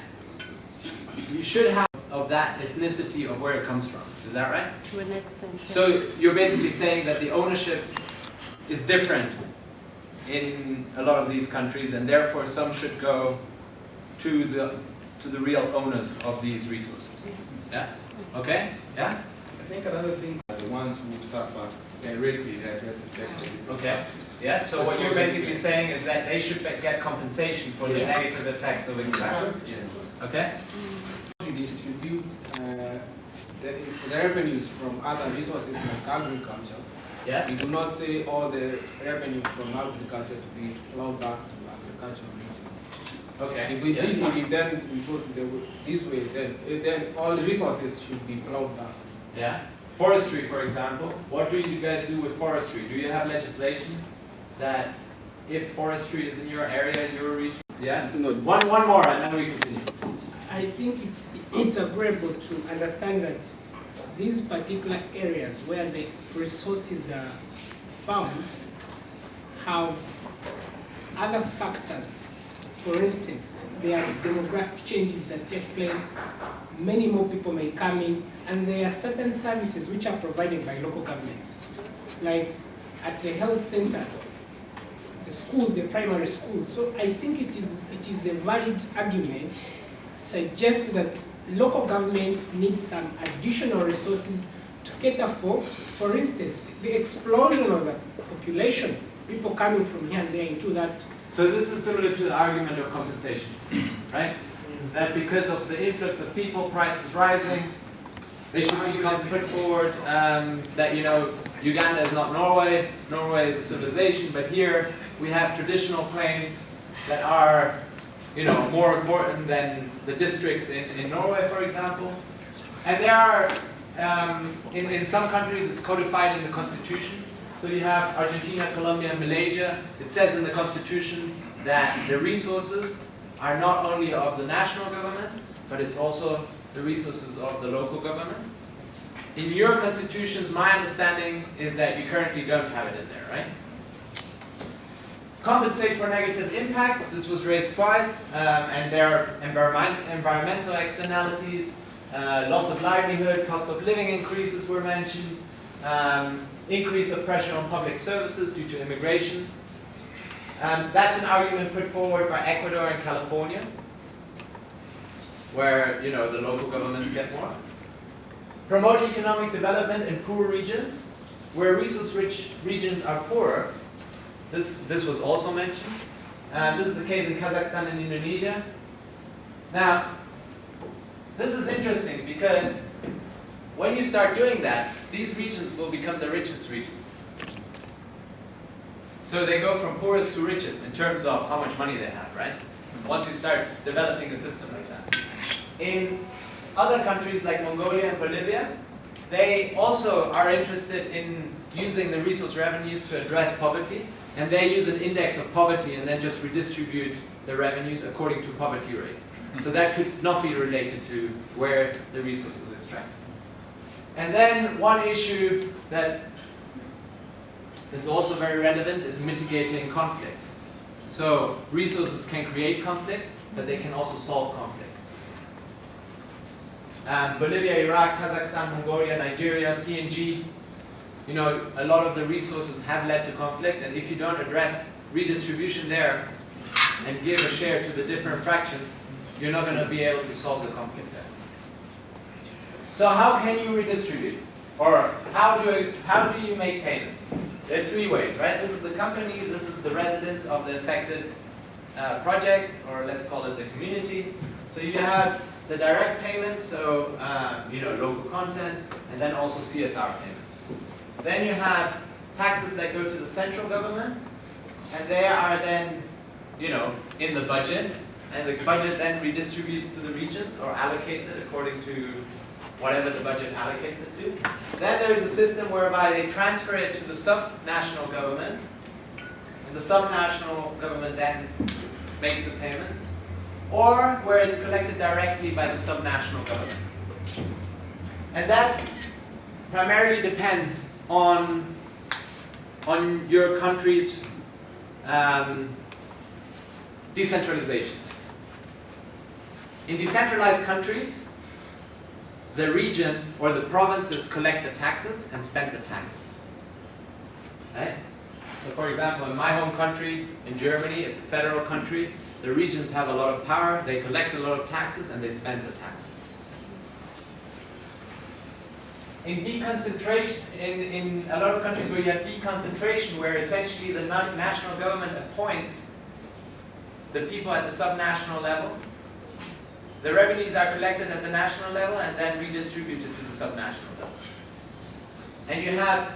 you should have of that ethnicity of where it comes from, is that right? To an extent. So you're basically saying that the ownership is different in a lot of these countries and therefore some should go to the real owners of these resources. Yeah? Okay? Yeah? I think another thing are the ones who suffer directly the adverse effects of this. Okay. Yeah, so what you're basically saying is that they should get compensation for the negative effects of extraction. Yes. Okay? To distribute the revenues from other resources like agriculture. Yes? We do not say all the revenue from agriculture to be flowed back to agricultural regions. Okay. If we Yes. if then we go to this way, then all the resources should be plowed back. Yeah. Forestry, for example. What do you guys do with forestry? Do you have legislation that if forestry is in your area, in your region? Yeah? No. One more and then we continue. I think it's agreeable to understand that these particular areas where the resources are found have other factors. For instance, there are demographic changes that take place, many more people may come in, and there are certain services which are provided by local governments, like at the health centers, the schools, the primary schools. So I think it is a valid argument suggest that local governments need some additional resources to cater for instance, the explosion of the population, people coming from here and there into that. So this is similar to the argument of compensation, right? That because of the influx of people, prices rising, they should be put forward that, you know, Uganda is not Norway, Norway is a civilization, but here we have traditional claims that are, you know, more important than the districts in Norway, for example. And there are, in some countries it's codified in the constitution. So you have Argentina, Colombia, and Malaysia. It says in the constitution that the resources are not only of the national government, but it's also the resources of the local governments. In your constitutions, my understanding is that you currently don't have it in there, right? Compensate for negative impacts, this was raised twice, and there are environmental externalities, loss of livelihood, cost of living increases were mentioned, increase of pressure on public services due to immigration. That's an argument put forward by Ecuador and California, where, you know, the local governments get more. Promote economic development in poor regions, where resource-rich regions are poorer. This was also mentioned. This is the case in Kazakhstan and Indonesia. Now, this is interesting because when you start doing that, these regions will become the richest regions. So they go from poorest to richest in terms of how much money they have, right? Once you start developing a system like that. In other countries like Mongolia and Bolivia, they also are interested in using the resource revenues to address poverty, and they use an index of poverty and then just redistribute the revenues according to poverty rates. So that could not be related to where the resource is extracted. And then one issue that is also very relevant is mitigating conflict. So resources can create conflict, but they can also solve conflict. Bolivia, Iraq, Kazakhstan, Mongolia, Nigeria, PNG, you know, a lot of the resources have led to conflict, and if you don't address redistribution there and give a share to the different fractions, you're not going to be able to solve the conflict there. So how can you redistribute? Or how do you make payments? There are three ways, right? This is the company, this is the residents of the affected project, or let's call it the community. So you have the direct payments, so you know, local content, and then also CSR payments. Then you have taxes that go to the central government, and they are then, you know, in the budget, and the budget then redistributes to the regions or allocates it according to whatever the budget allocates it to. Then there is a system whereby they transfer it to the subnational government, and the subnational government then makes the payments, or where it's collected directly by the subnational government. And that primarily depends on your country's decentralization. In decentralized countries, the regions or the provinces collect the taxes and spend the taxes. Right? So for example, in my home country, in Germany, it's a federal country, the regions have a lot of power, they collect a lot of taxes and they spend the taxes. In deconcentration, in a lot of countries where you have deconcentration, where essentially the national government appoints the people at the subnational level, the revenues are collected at the national level and then redistributed to the subnational level. And you have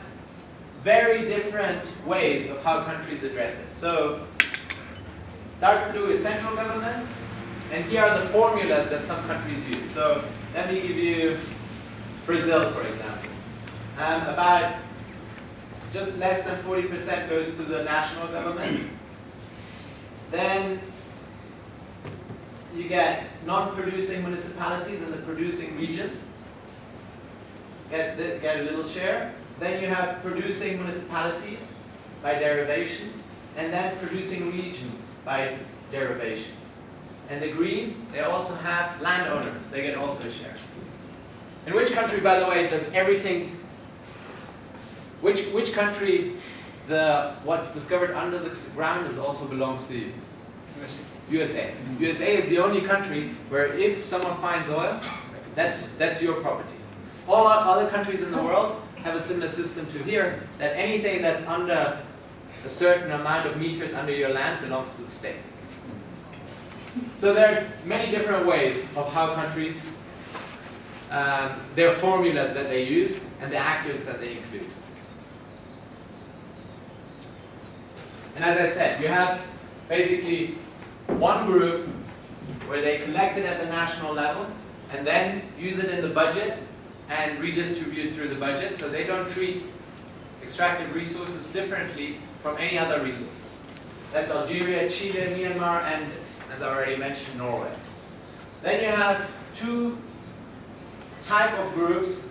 very different ways of how countries address it. So, dark blue is central government, and here are the formulas that some countries use. So, let me give you Brazil, for example. About just less than 40% goes to the national government. Then you get non-producing municipalities and the producing regions get a little share. Then you have producing municipalities by derivation, and then producing regions by derivation. And the green, they also have landowners. They get also a share. In which country, by the way, does everything? Which country what's discovered under the ground also belongs to you? USA. USA is the only country where if someone finds oil, that's your property. All other countries in the world have a similar system to here, that anything that's under a certain amount of meters under your land belongs to the state. So there are many different ways of how countries, their formulas that they use, and the actors that they include. And as I said, you have basically one group where they collect it at the national level and then use it in the budget and redistribute through the budget, so they don't treat extracted resources differently from any other resources. That's Algeria, Chile, Myanmar, and as I already mentioned, Norway. Then you have two type of groups.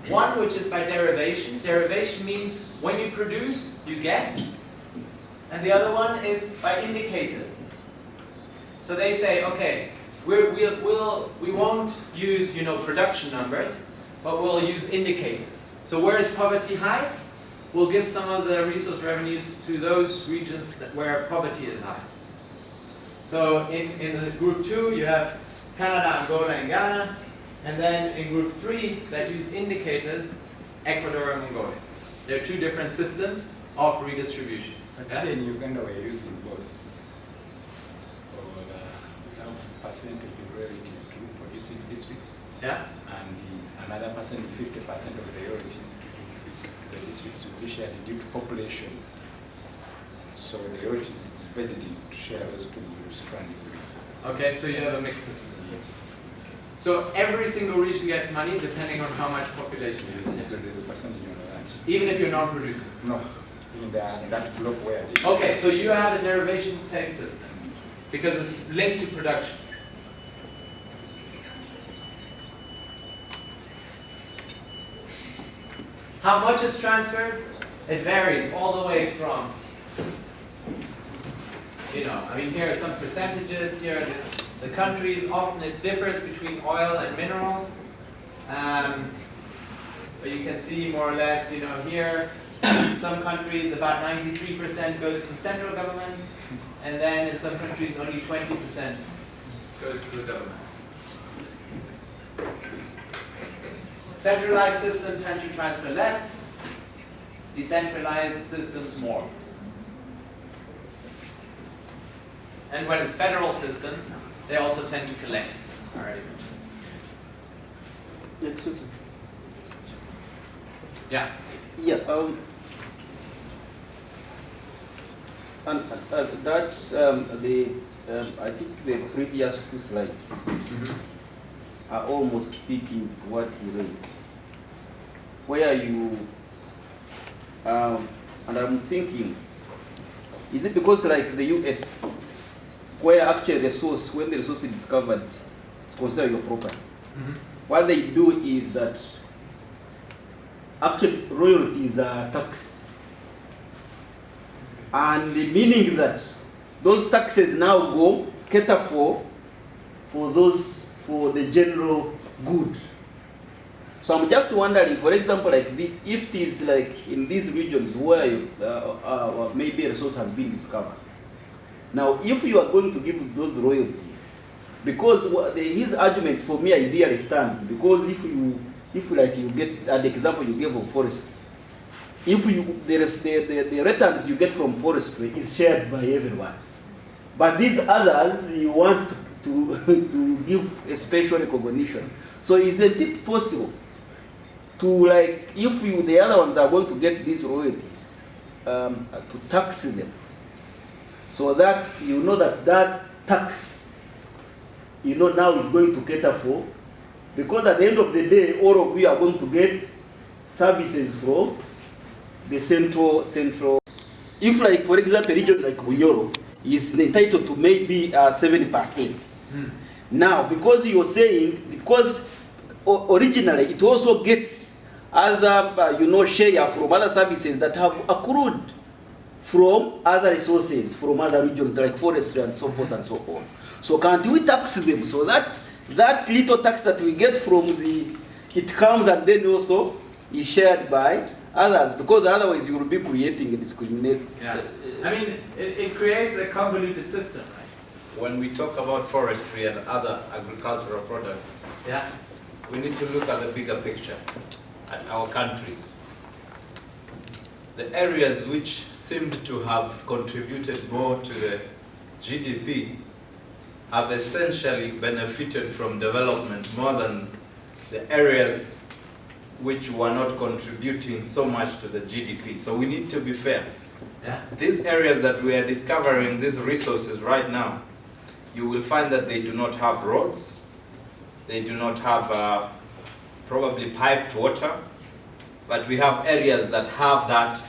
One which is by derivation. Derivation means when you produce, you get. And the other one is by indicators. So they say, okay, we won't use production numbers, but we'll use indicators. So where is poverty high? We'll give some of the resource revenues to those regions where poverty is high. So in the group 2, you have Canada, Angola, and Ghana. And then in group 3, that use indicators, Ecuador and Mongolia. There are two different systems of redistribution. Actually, in Uganda, we're using both. For the percentage of royalties to producing districts Yeah. And another percent, 50% of the royalties is the district's judiciary due to population. So the royalties is divided into shares to respond. Okay, so you have a mixed system. Yes. So every single region gets money depending on how much population it is. So there's a percentage on that. Even if you're non-producing. No, in that block where they. Okay, so you have a derivation paying system because it's linked to production. How much is transferred? It varies all the way from, I mean, here are some percentages. Here are the countries. Often it differs between oil and minerals. But you can see more or less, here, in some countries about 93% goes to the central government, and then in some countries only 20% goes to the government. Centralized systems tend to transfer less, decentralized systems more. And when it's federal systems, they also tend to collect. All right. Excuse me. Yeah. Yeah. I think the previous two slides are almost speaking to what he raised. Where you, and I'm thinking, is it because like the US, where actually the resource, when the resource is discovered, it's considered your property. What they do is that actually royalties are taxed. And meaning that those taxes now go cater for the general good. So I'm just wondering, for example, like this, if it is like in these regions where maybe a resource has been discovered. Now, if you are going to give those royalties, because his argument for me ideally stands, because if you get the example you gave of forestry, if the returns you get from forestry is shared by everyone, but these others you want to give a special recognition. So isn't it possible to, like, if the other ones are going to get these royalties, to tax them, so that that tax now is going to cater for, because at the end of the day all of you are going to get services from the central. If, like, for example, a region like Bunyoro is entitled to maybe 70%. Now, because you're saying, because originally it also gets other, share from other services that have accrued from other resources, from other regions like forestry and so forth and so on. So can't we tax them so that that little tax that we get from it comes and then also is shared by others, because otherwise you will be creating a discrimination. Yeah. I mean, it creates a convoluted system, right? When we talk about forestry and other agricultural products, yeah, we need to look at the bigger picture, at our countries. The areas which seemed to have contributed more to the GDP have essentially benefited from development more than the areas which were not contributing so much to the GDP. So we need to be fair. Yeah. These areas that we are discovering, these resources right now, you will find that they do not have roads, they do not have probably piped water, but we have areas that have that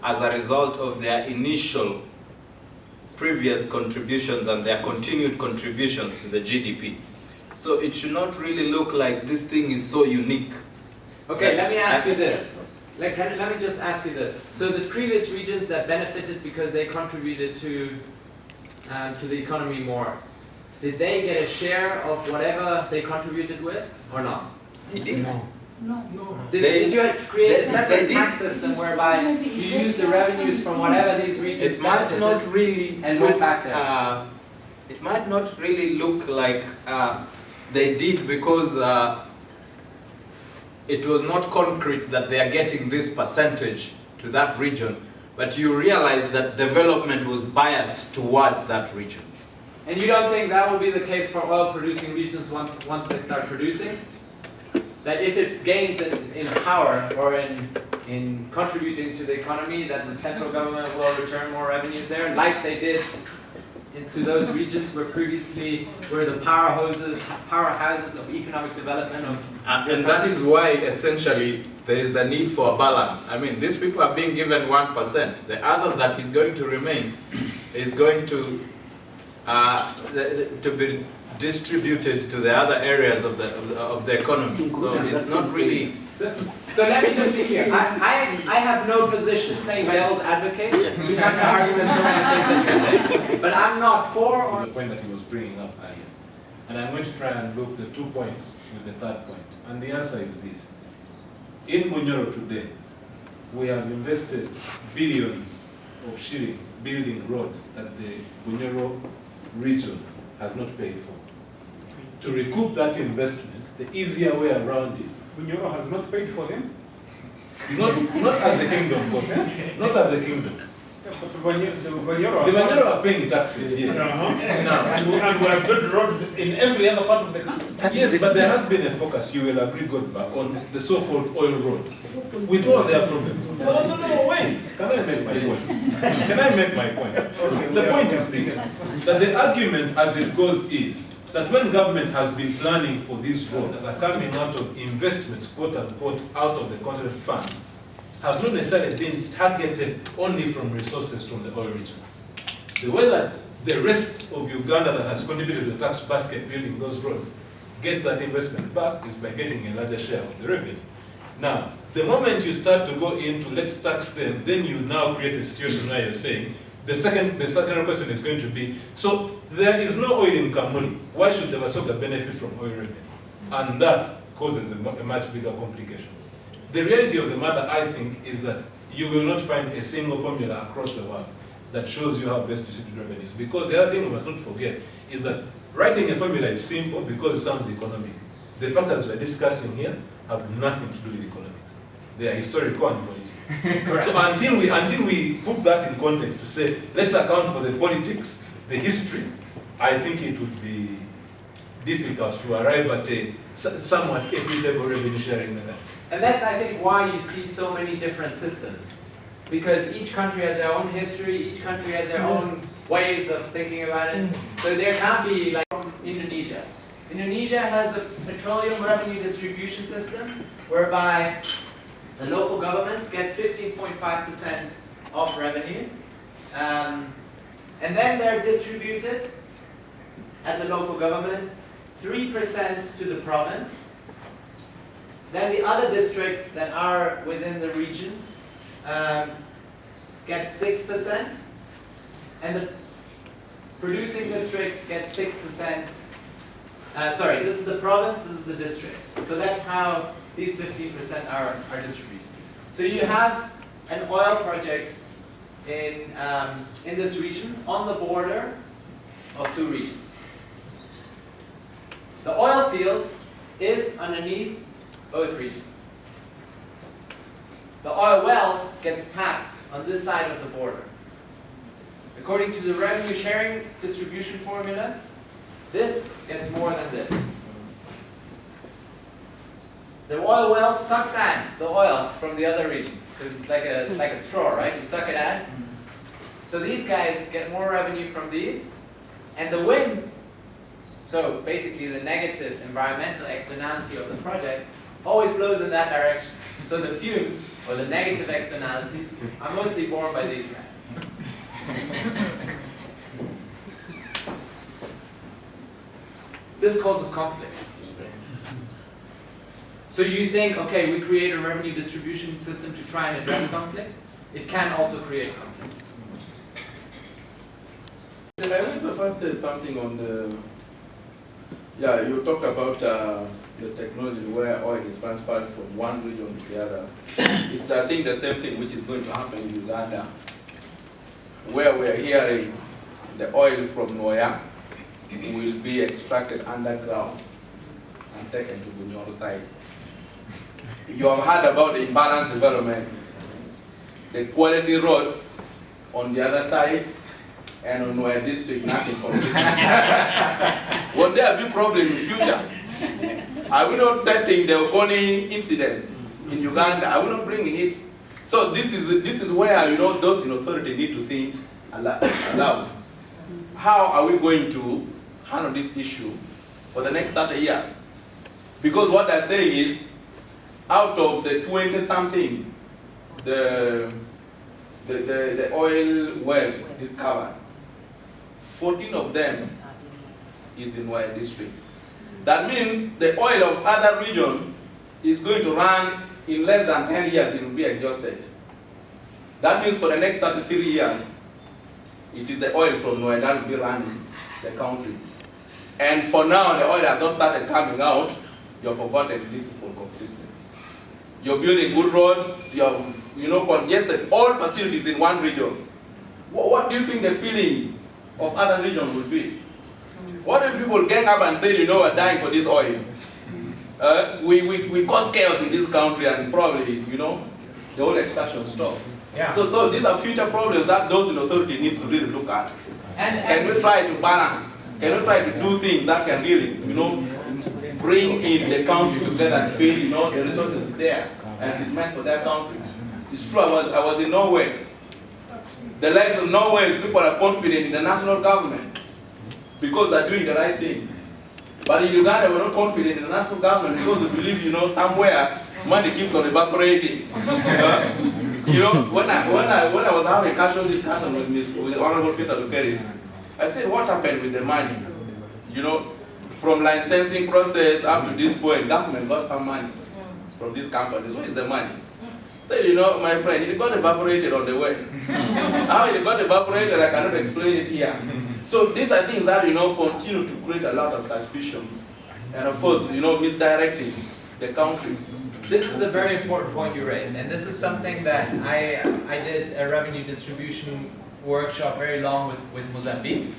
as a result of their initial previous contributions and their continued contributions to the GDP. So it should not really look like this thing is so unique. Okay, let me ask you this. Let me just ask you this. So the previous regions that benefited because they contributed to the economy more, did they get a share of whatever they contributed with, or not? They did. No. Did you create a separate tax system whereby you use the revenues from whatever these regions it might not really and look, went back there? it might not really look like they did, because it was not concrete that they are getting this percentage to that region, but you realize that development was biased towards that region. And you don't think that will be the case for oil-producing regions once they start producing? that if it gains in power or in contributing to the economy, that the central government will return more revenues there, like they did into those regions where previously were the powerhouses of economic development. And that is why essentially there is the need for a balance. I mean, these people are being given 1%. The other that is going to remain is going to be distributed to the other areas of the economy. So it's not really. So let me just be clear. I have no position playing devil's advocate to come to argument some of the things that you're saying. But I'm not for or. The point that he was bringing up earlier. And I'm going to try and look the 2 points with the third point. And the answer is this. In Bunyoro today, we have invested billions of shillings building roads that the Bunyoro region has not paid for. To recoup that investment, the easier way around it. Bunyoro has not paid for them? Not as a kingdom, but not as a kingdom. Yeah, but the Bunyoro are paying taxes, yes. And we have built roads in every other part of the country. Yes, but there has been a focus, you will agree, Godback, on the so-called oil roads. With all their problems. No, wait. Can I make my point? Can I make my point? The point is this, that the argument as it goes is that when government has been planning for these roads that are coming out of investments, quote unquote, out of the concept fund, have not necessarily been targeted only from resources from the oil region. The way that the rest of Uganda that has contributed to the tax basket building those roads gets that investment back is by getting a larger share of the revenue. Now, the moment you start to go into let's tax them, then you now create a situation where you're saying, the second question is going to be, so there is no oil in Kamuli. Why should the Basoga benefit from oil revenue? And that causes a much bigger complication. The reality of the matter, I think, is that you will not find a single formula across the world that shows you how best to distribute revenues. Because the other thing we must not forget is that writing a formula is simple because it sounds economic. The factors we're discussing here have nothing to do with economics. They are historical and political. So until we put that in context to say, let's account for the politics, the history, I think it would be difficult to arrive at a somewhat equitable revenue sharing method. And that's, I think, why you see so many different systems. Because each country has their own history, each country has their own ways of thinking about it. So there can't be, like, from Indonesia. Indonesia has a petroleum revenue distribution system whereby the local governments get 15.5% of revenue. And then they're distributed at the local government, 3% to the province. Then the other districts that are within the region get 6%. And the producing district gets 6%. Sorry, this is the province, this is the district. So that's how these 15% are distributed. So you have an oil project in this region on the border of two regions. The oil field is underneath both regions. The oil well gets tapped on this side of the border. According to the revenue sharing distribution formula, this gets more than this. The oil well sucks at the oil from the other region because it's like a straw, right? You suck it at. So these guys get more revenue from these, and the winds, so basically the negative environmental externality of the project, always blows in that direction. So the fumes, or the negative externalities, are mostly borne by these guys. This causes conflict. So you think, okay, we create a revenue distribution system to try and address conflict. It can also create conflicts. I want to first say something on the, you talked about the technology where oil is transferred from one region to the others. It's, I think, the same thing which is going to happen in Uganda, where we're hearing the oil from Noya will be extracted underground and taken to Bunyoro side. You have heard about the imbalanced development, the quality roads on the other side, and on Noya district, nothing for Will there be problems in the future? Are we not setting the Ogoni incidents in Uganda? Are we not bringing it? So this is where, you know, those in authority need to think aloud. How are we going to handle this issue for the next 30 years? Because what they're saying is, out of the 20-something, the oil wells discovered, 14 of them is in Wire District. That means the oil of other region is going to run in less than 10 years, it will be exhausted. That means for the next 33 years, it is the oil from Wire that will be running the country. And for now, the oil has not started coming out. You've forgotten these people completely. You're building good roads, you're congested all facilities in one region. What do you think the feeling of other regions will be? What if people gang up and say, we're dying for this oil? We cause chaos in this country and probably, the whole extraction stop. Yeah. So these are future problems that those in authority needs to really look at. Can we try to balance? Can we try to do things that can really, bring in the country together and feel, the resources there and it's meant for their country? It's true, I was in Norway. The likes of Norway is people are confident in the national government because they're doing the right thing. But in Uganda, we're not confident in the national government because we believe, somewhere money keeps on evaporating. When I was having a casual discussion with the Honorable Peter Lukeris, I said, what happened with the money? From licensing process up to this point, government got some money from these companies. Where is the money? I said, my friend, it got evaporated on the way. How it got evaporated, I cannot explain it here. So these are things that, continue to create a lot of suspicions. And of course, misdirecting the country. This is a very important point you raised, and this is something that I did a revenue distribution workshop very long with Mozambique,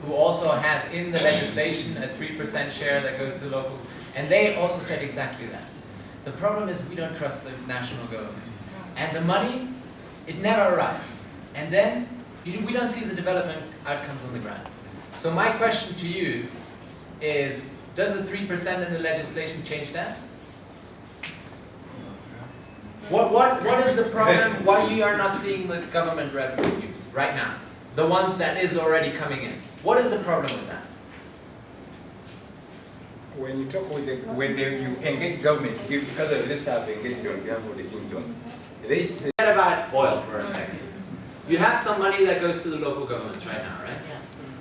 who also has in the legislation a 3% share that goes to local, and they also said exactly that. The problem is we don't trust the national government. And the money, it never arrives. And then we don't see the development outcomes on the ground. So my question to you is, does the 3% in the legislation change that? What is the problem? Why you are not seeing the government revenues right now? The ones that is already coming in. What is the problem with that? When you talk with you engage government, because of this have engaged on behalf of the kingdom, they say... Forget about oil for a second. You have some money that goes to the local governments right now, right?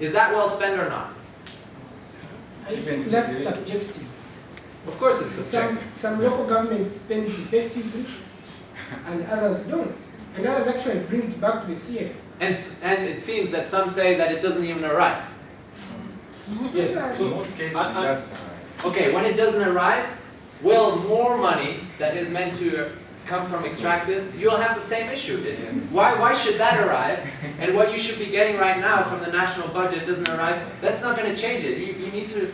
Is that well spent or not? I think that's subjective. Of course it's subjective. Some local governments spend effectively and others don't. And others actually bring it back to the CF. And it seems that some say that it doesn't even arrive. Yes. So, in most cases, it doesn't. Okay, when it doesn't arrive, will more money that is meant to come from extractives, you'll have the same issue. Why should that arrive? And what you should be getting right now from the national budget doesn't arrive, that's not going to change it. You need to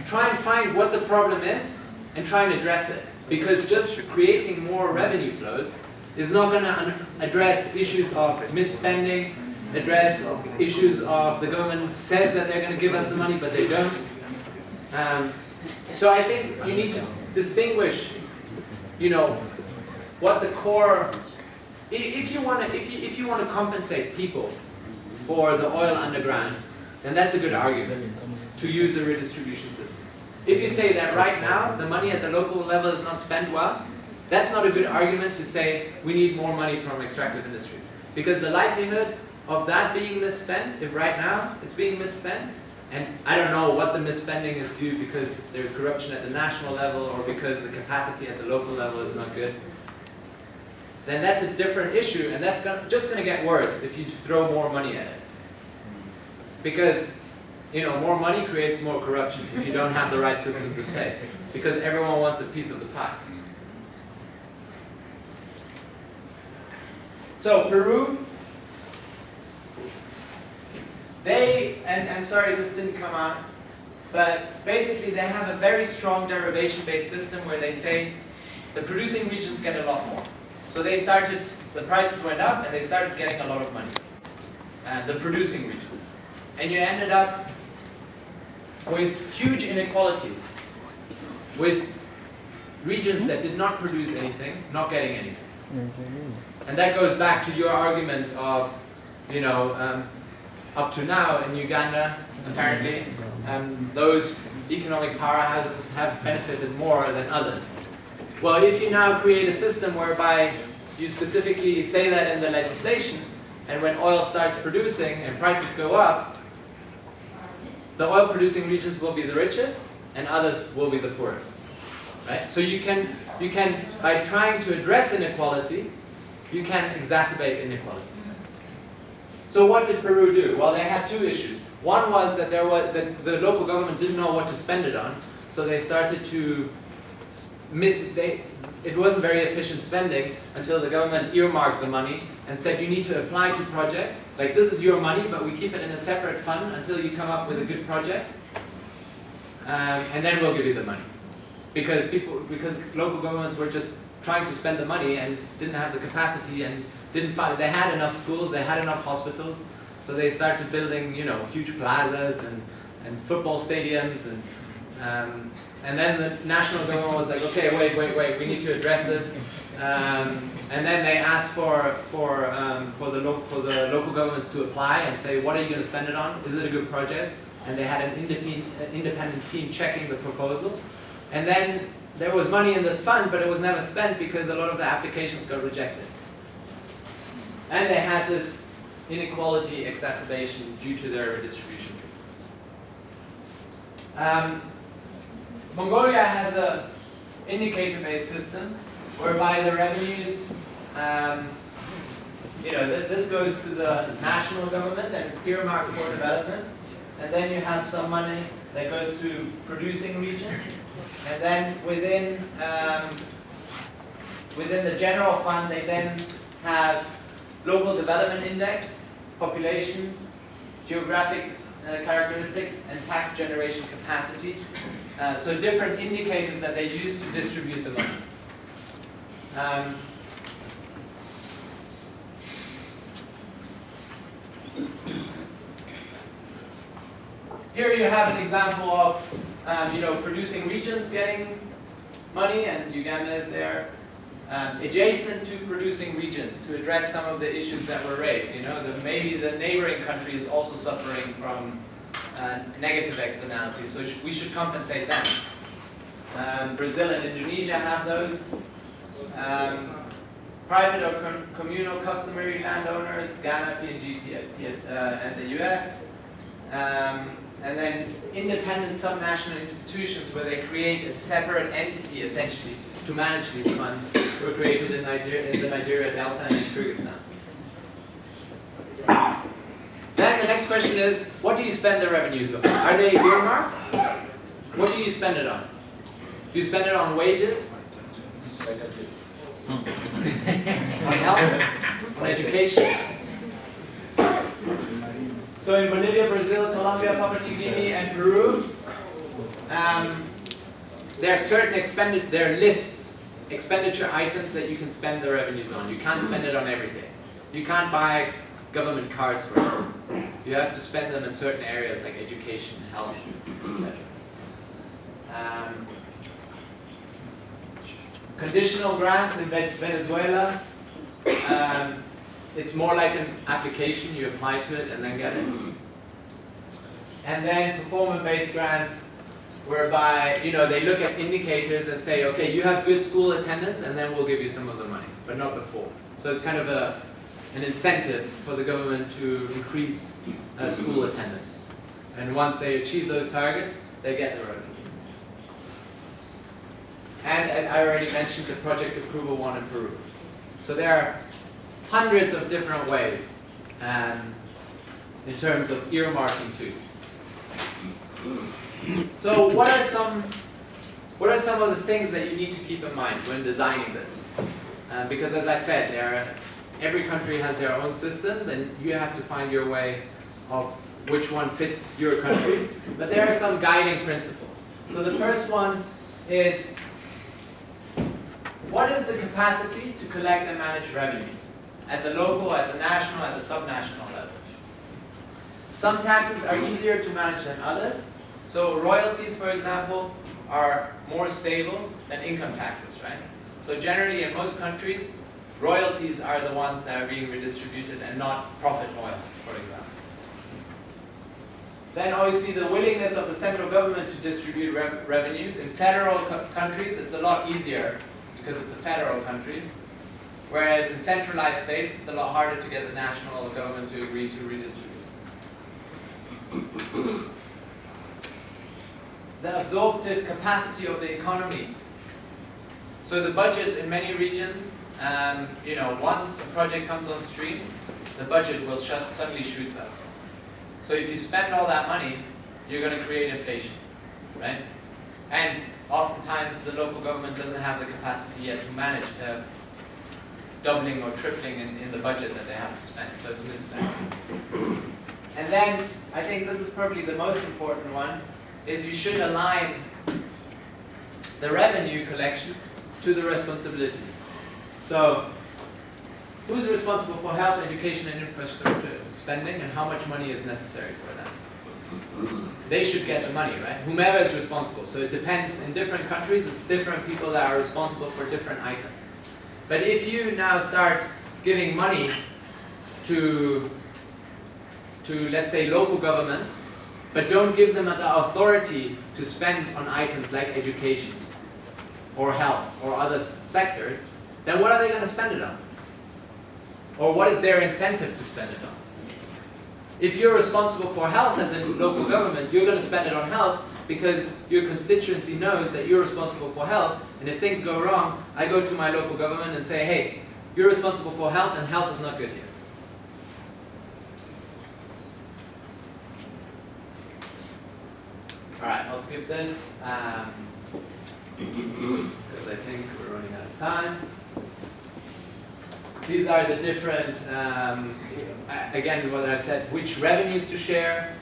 try and find what the problem is and try and address it. Because just creating more revenue flows is not going to address issues of misspending, address issues of the government says that they're going to give us the money, but they don't. So I think you need to distinguish, what the core. If you want to compensate people for the oil underground, then that's a good argument to use a redistribution system. If you say that right now the money at the local level is not spent well, that's not a good argument to say we need more money from extractive industries. Because the likelihood of that being misspent, if right now it's being misspent, and I don't know what the misspending is due because there's corruption at the national level or because the capacity at the local level is not good, then that's a different issue, and that's just going to get worse if you throw more money at it. Because more money creates more corruption if you don't have the right systems in place. Because everyone wants a piece of the pie. So Peru, and sorry this didn't come out, but basically they have a very strong derivation-based system where they say the producing regions get a lot more. So they started, the prices went up and they started getting a lot of money, the producing regions. And you ended up with huge inequalities with regions that did not produce anything, not getting anything. And that goes back to your argument of, you know, up to now in Uganda, apparently, those economic powerhouses have benefited more than others. Well, if you now create a system whereby you specifically say that in the legislation, and when oil starts producing and prices go up, the oil-producing regions will be the richest, and others will be the poorest. Right? So you can, by trying to address inequality, you can exacerbate inequality. So what did Peru do? Well, they had two issues. One was that the local government didn't know what to spend it on, so they started to, it wasn't very efficient spending until the government earmarked the money and said you need to apply to projects. Like, this is your money, but we keep it in a separate fund until you come up with a good project, and then we'll give you the money. Because local governments were just trying to spend the money and didn't have the capacity and didn't find, they had enough schools, they had enough hospitals, so they started building, you know, huge plazas and football stadiums, and then the national government was like, okay, wait, we need to address this, and then they asked for the local governments to apply and say, what are you going to spend it on? Is it a good project? And they had an independent team checking the proposals, and then there was money in this fund, but it was never spent because a lot of the applications got rejected. And they had this inequality exacerbation due to their redistribution systems. Mongolia has an indicator-based system whereby the revenues, you know, this goes to the national government and it's earmarked for development. And then you have some money that goes to producing regions. And then within the general fund, they then have local development index, population, geographic characteristics, and tax generation capacity. So different indicators that they use to distribute the money. Here you have an example of you know, producing regions getting money, and Uganda is there. Adjacent to producing regions to address some of the issues that were raised. You know, maybe the neighboring country is also suffering from negative externalities, so we should compensate them. Brazil and Indonesia have those. Private or communal customary landowners, Ghana, PNG, and the US. And then independent subnational institutions where they create a separate entity, essentially, to manage these funds, were created in the Nigeria Delta and in Kyrgyzstan. Then the next question is, what do you spend the revenues on? Are they earmarked? What do you spend it on? Do you spend it on wages? On health? On education? So in Bolivia, Brazil, Colombia, Papua New Guinea, and Peru, there are certain there are lists, expenditure items that you can spend the revenues on. You can't spend it on everything. You can't buy government cars for it. You have to spend them in certain areas like education, health, etc. Conditional grants in Venezuela. It's more like an application, you apply to it and then get it. And then performance-based grants, whereby, you know, they look at indicators and say, okay, you have good school attendance, and then we'll give you some of the money, but not before. So it's kind of an incentive for the government to increase school attendance. And once they achieve those targets, they get the revenues. And I already mentioned the project approval one in Peru. So there are hundreds of different ways in terms of earmarking too. So what are some of the things that you need to keep in mind when designing this? Because as I said, every country has their own systems, and you have to find your way of which one fits your country. But there are some guiding principles. So the first one is, what is the capacity to collect and manage revenues? At the local, at the national, at the subnational level. Some taxes are easier to manage than others. So royalties, for example, are more stable than income taxes, right? So generally in most countries, royalties are the ones that are being redistributed and not profit oil, for example. Then obviously the willingness of the central government to distribute revenues. In federal countries, it's a lot easier because it's a federal country. Whereas in centralized states, it's a lot harder to get the national government to agree to redistribute. The absorptive capacity of the economy. So the budget in many regions, once a project comes on stream, the budget will suddenly shoots up. So if you spend all that money, you're going to create inflation, right? And oftentimes the local government doesn't have the capacity yet to manage doubling or tripling in the budget that they have to spend, so it's misspent. And then, I think this is probably the most important one, is you should align the revenue collection to the responsibility. So, who's responsible for health, education, and infrastructure spending, and how much money is necessary for that? They should get the money, right? Whomever is responsible. So it depends. In different countries, it's different people that are responsible for different items. But if you now start giving money to let's say, local governments, but don't give them the authority to spend on items like education, or health, or other sectors, then what are they going to spend it on? Or what is their incentive to spend it on? If you're responsible for health as a local government, you're going to spend it on health because your constituency knows that you're responsible for health, and if things go wrong, I go to my local government and say, hey, you're responsible for health, and health is not good here. Alright, I'll skip this, because I think we're running out of time. These are the different, again, what I said, which revenues to share.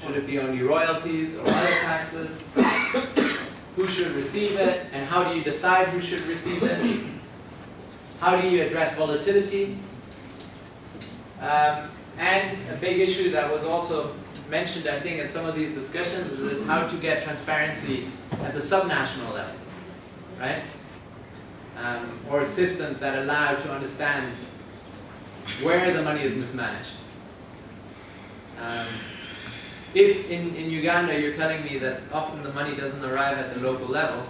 Should it be only royalties or other taxes? Who should receive it, and how do you decide who should receive it? How do you address volatility? And a big issue that was also mentioned, I think, in some of these discussions is how to get transparency at the subnational level, right? Or systems that allow to understand where the money is mismanaged. If in Uganda you're telling me that often the money doesn't arrive at the local level,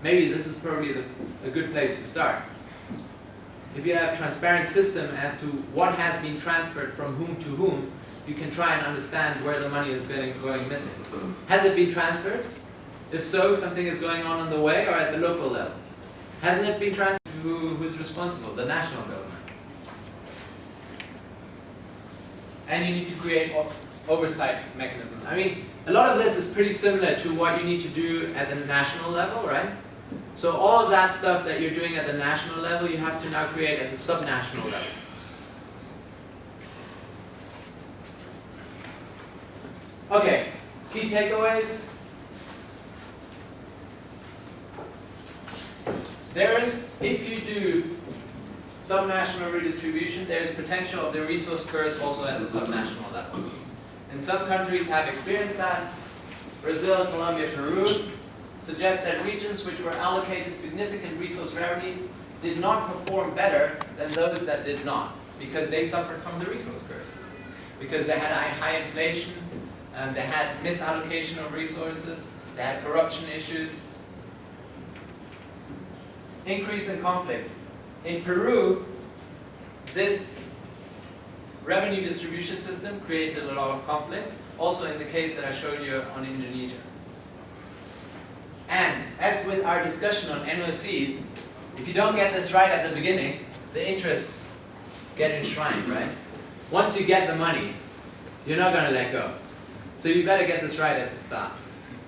maybe this is probably a good place to start. If you have transparent system as to what has been transferred from whom to whom, you can try and understand where the money is going missing. Has it been transferred? If so, something is going on the way or at the local level. Hasn't it been transferred? Who's responsible? The national government. And you need to create oversight mechanisms. I mean, a lot of this is pretty similar to what you need to do at the national level, right? So all of that stuff that you're doing at the national level, you have to now create at the subnational level. Okay, key takeaways. There is, if you do subnational redistribution, there is potential of the resource curse also at the subnational level. And some countries have experienced that. Brazil, Colombia, Peru suggest that regions which were allocated significant resource revenue did not perform better than those that did not, because they suffered from the resource curse. Because they had high inflation, they had misallocation of resources, they had corruption issues. Increase in conflicts. In Peru, this revenue distribution system created a lot of conflicts, also in the case that I showed you on Indonesia. And as with our discussion on NOCs, if you don't get this right at the beginning, the interests get enshrined, right? Once you get the money, you're not going to let go. So you better get this right at the start.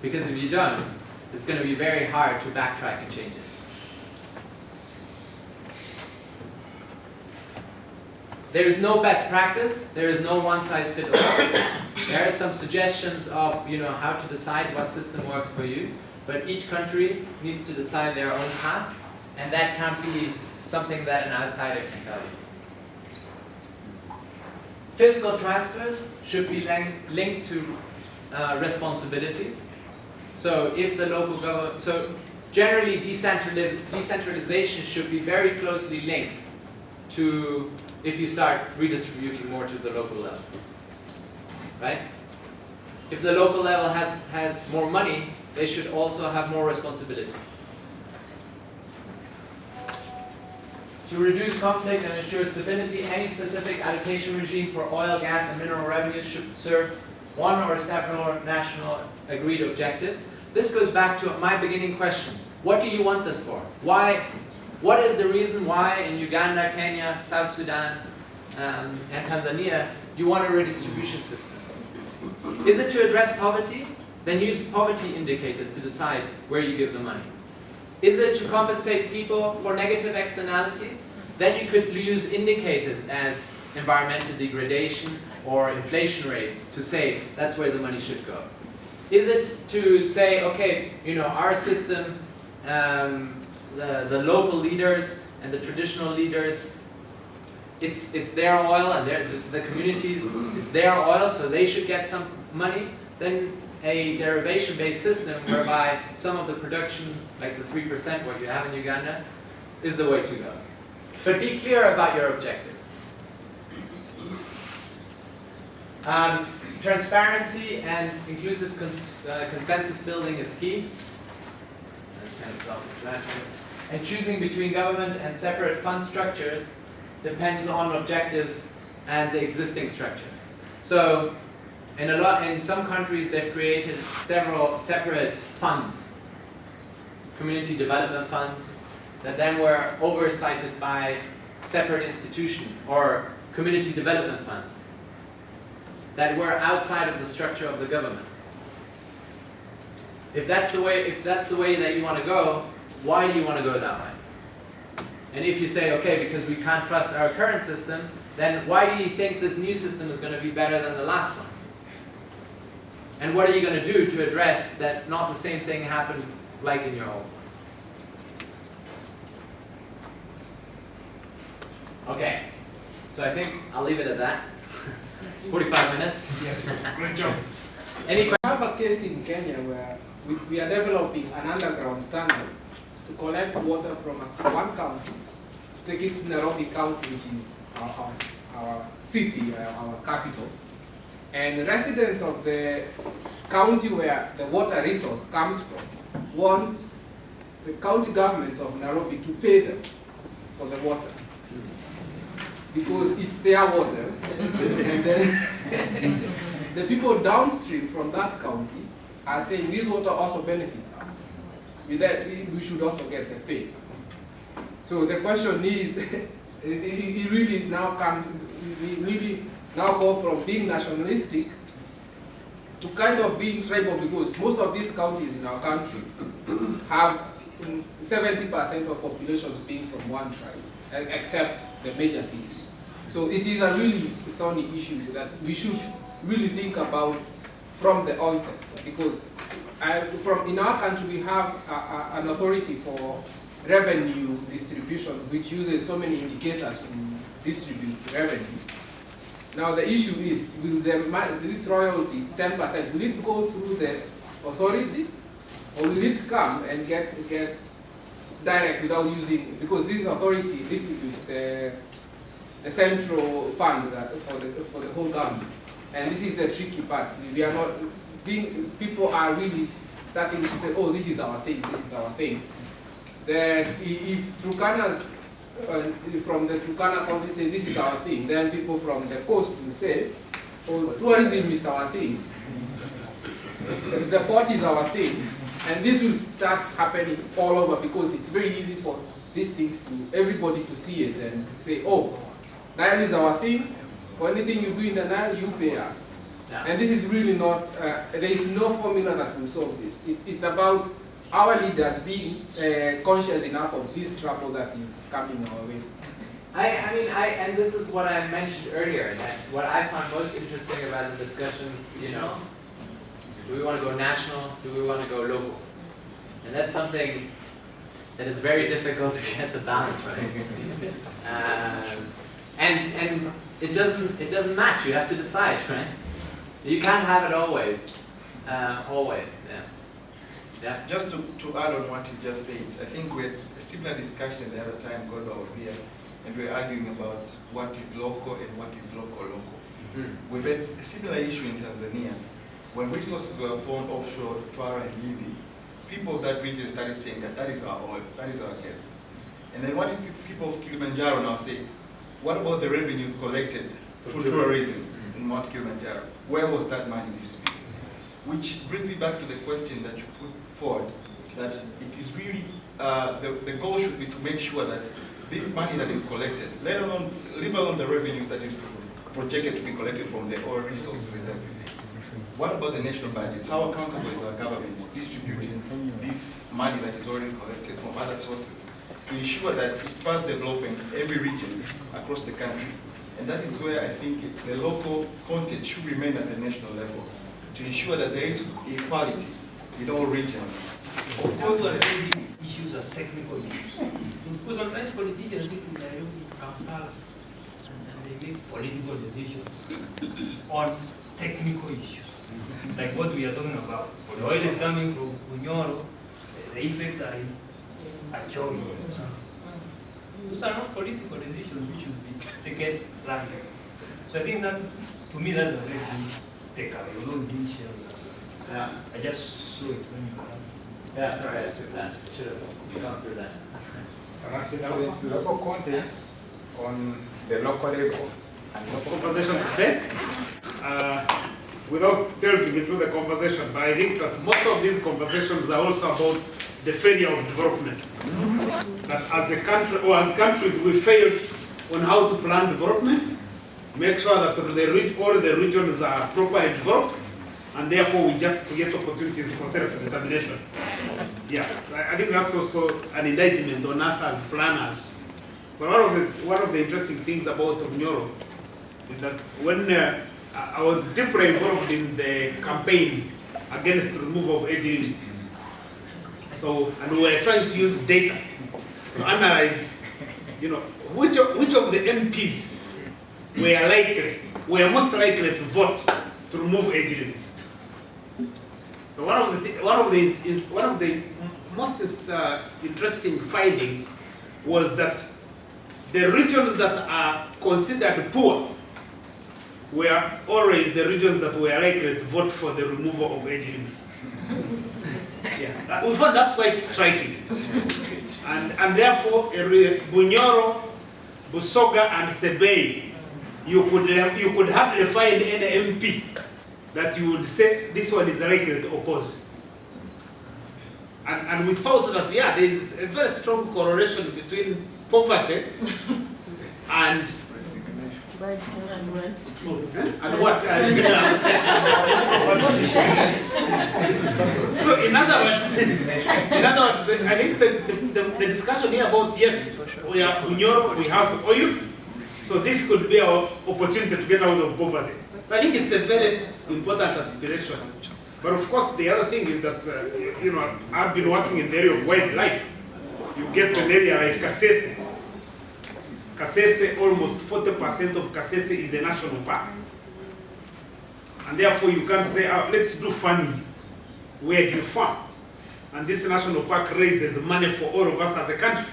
Because if you don't, it's going to be very hard to backtrack and change it. There is no best practice. There is no one-size-fits-all. There are some suggestions of how to decide what system works for you. But each country needs to decide their own path. And that can't be something that an outsider can tell you. Fiscal transfers should be linked to responsibilities. So if the local government, so generally decentralization should be very closely linked to if you start redistributing more to the local level, right? If the local level has more money, they should also have more responsibility. To reduce conflict and ensure stability, any specific allocation regime for oil, gas, and mineral revenues should serve one or several national agreed objectives. This goes back to my beginning question. What do you want this for? Why? What is the reason why in Uganda, Kenya, South Sudan, and Tanzania you want a redistribution system? Is it to address poverty? Then use poverty indicators to decide where you give the money. Is it to compensate people for negative externalities? Then you could use indicators as environmental degradation or inflation rates to say that's where the money should go. Is it to say, okay, you know, our system, the local leaders and the traditional leaders, it's their oil and the communities, it's their oil, so they should get some money? Then a derivation-based system whereby some of the production, like the 3% what you have in Uganda, is the way to go. But be clear about your objectives. Transparency and inclusive consensus building is key. That's kind of self-explanatory. And choosing between government and separate fund structures depends on objectives and the existing structure. So, in some countries they've created several separate funds, community development funds, that then were oversighted by separate institutions, or community development funds that were outside of the structure of the government. If that's the way that you want to go, why do you want to go that way? And if you say, okay, because we can't trust our current system, then why do you think this new system is going to be better than the last one? And what are you going to do to address that not the same thing happened like in your old one? Okay, so I think I'll leave it at that. 45 minutes? Yes, great job. Any questions? We have a case in Kenya where we are developing an underground tunnel to collect water from one county, to take it to Nairobi County, which is our city, our capital. And residents of the county where the water resource comes from wants the county government of Nairobi to pay them for the water, because it's their water. And then the people downstream from that county are saying this water also benefits us. With that, we should also get the pay. So the question is, it really now go from being nationalistic to kind of being tribal, because most of these counties in our country have 70% of populations being from one tribe, except the major cities. So it is a really thorny issue that we should really think about from the onset, because in our country we have an authority for revenue distribution, which uses so many indicators to distribute revenue. Now the issue is, will this royalties, 10%, will it go through the authority, or will it come and get direct without using, because this authority distributes the central fund for the whole government. And this is the tricky part. We are not, people are really starting to say, oh, this is our thing, this is our thing. Then if Turkanas, from the Turkana county say this is our thing, then people from the coast will say, oh, tourism is our thing. The port is our thing. And this will start happening all over, because it's very easy for these things to, everybody to see it and say, oh, Nile is our thing. For anything you do in the Nile, you pay us. Yeah. And this is really not, there is no formula that will solve this. It's about our leaders being conscious enough of this trouble that is coming our way. And this is what I mentioned earlier, that what I found most interesting about the discussions, you know, do we want to go national, do we want to go local? And that's something that is very difficult to get the balance right. And it doesn't match, you have to decide, right? You can't have it always, yeah. Yeah. Just to add on what you just said, I think we had a similar discussion the other time Godwa was here, and we were arguing about what is local and what is local. We've had a similar issue in Tanzania. When resources were found offshore, Twara and Lindi, people of that region started saying that is our oil, that is our gas. And then what if people of Kilimanjaro now say, what about the revenues collected through tourism in Mount Kilimanjaro? Where was that money distributed? Which brings me back to the question that you put forward, that it is really, the goal should be to make sure that this money that is collected, leave alone the revenues that is projected to be collected from the oil resources and everything. What about the national budget? How accountable is our government distributing this money that is already collected from other sources to ensure that it spurs development in every region across the country? And that is where I think the local content should remain at the national level to ensure that there is equality in all regions. Of course, these issues are technical issues. Because sometimes politicians sit in Nairobi, Kampala, and they make political decisions on technical issues. Like what we are talking about. The oil is coming from Bunyoro, the effects are in Acholi or something. Those are not political decisions which should be taken lightly. So I think that, to me, that's a very good takeaway, although we didn't share that. Yeah. I just saw it when you were. Yeah, sorry, I skipped that. Should have gone through that. Local content on the local level and local conversation today. Without delving into the conversation, but I think that most of these conversations are also about the failure of development. That as a country, or as countries, we failed on how to plan development, make sure that all the regions are properly developed, and therefore we just create opportunities for self-determination. Yeah, I think that's also an indictment on us as planners. But one of the interesting things about Bunyoro is that when I was deeply involved in the campaign against the removal of age limit. So, and we were trying to use data to analyze, which of the MPs were most likely to vote to remove age limit. So one of the most interesting findings was that the regions that are considered poor were always the regions that were likely to vote for the removal of age limit. Yeah, we found that quite striking. And therefore, Bunyoro, Busoga, and Sebei, you could hardly find any MP that you would say this one is likely to oppose. And we thought that, yeah, there is a very strong correlation between poverty and what? So in other words, I think the discussion here about, yes, we are Bunyoro, we have oil, so this could be our opportunity to get out of poverty. I think it's a very important aspiration. But of course, the other thing is that, I've been working in the area of wildlife. You get to an area like Kasese. Kasese, almost 40% of Kasese is a national park. And therefore you can't say, let's do farming. Where do you farm? And this national park raises money for all of us as a country.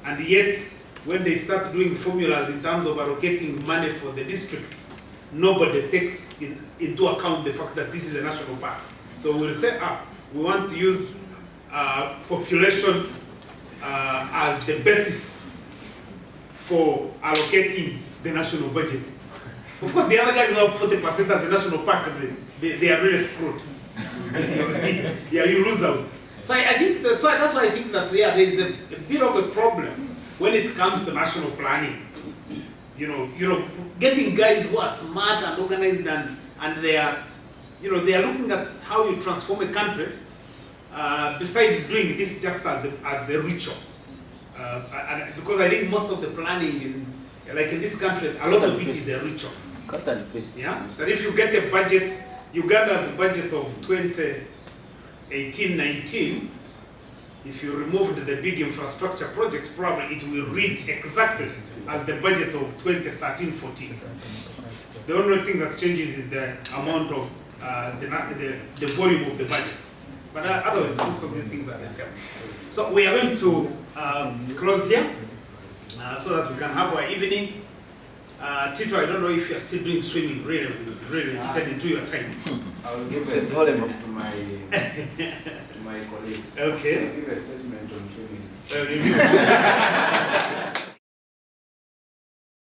And yet, when they start doing formulas in terms of allocating money for the districts, nobody takes into account the fact that this is a national park. So we'll say, we want to use population as the basis for allocating the national budget. Of course, the other guys who have 40% as a national park, they are really screwed. Yeah, you lose out. So I think that's why I think that there is a bit of a problem when it comes to national planning. Getting guys who are smart and organized and they are looking at how you transform a country. Besides doing this just as a ritual. And because I think most of the planning in this country, a lot of it is a ritual. Yeah? That if you get a budget, Uganda's budget of 2018-19, if you removed the big infrastructure projects, probably it will read exactly as the budget of 2013-14. The only thing that changes is the amount of the volume of the budget. But otherwise, most of these things are the same. So we are going to close here so that we can have our evening. Tito, I don't know if you are still doing swimming. Really eaten into your time. I will give a statement to my colleagues. Okay. I will give a statement on swimming.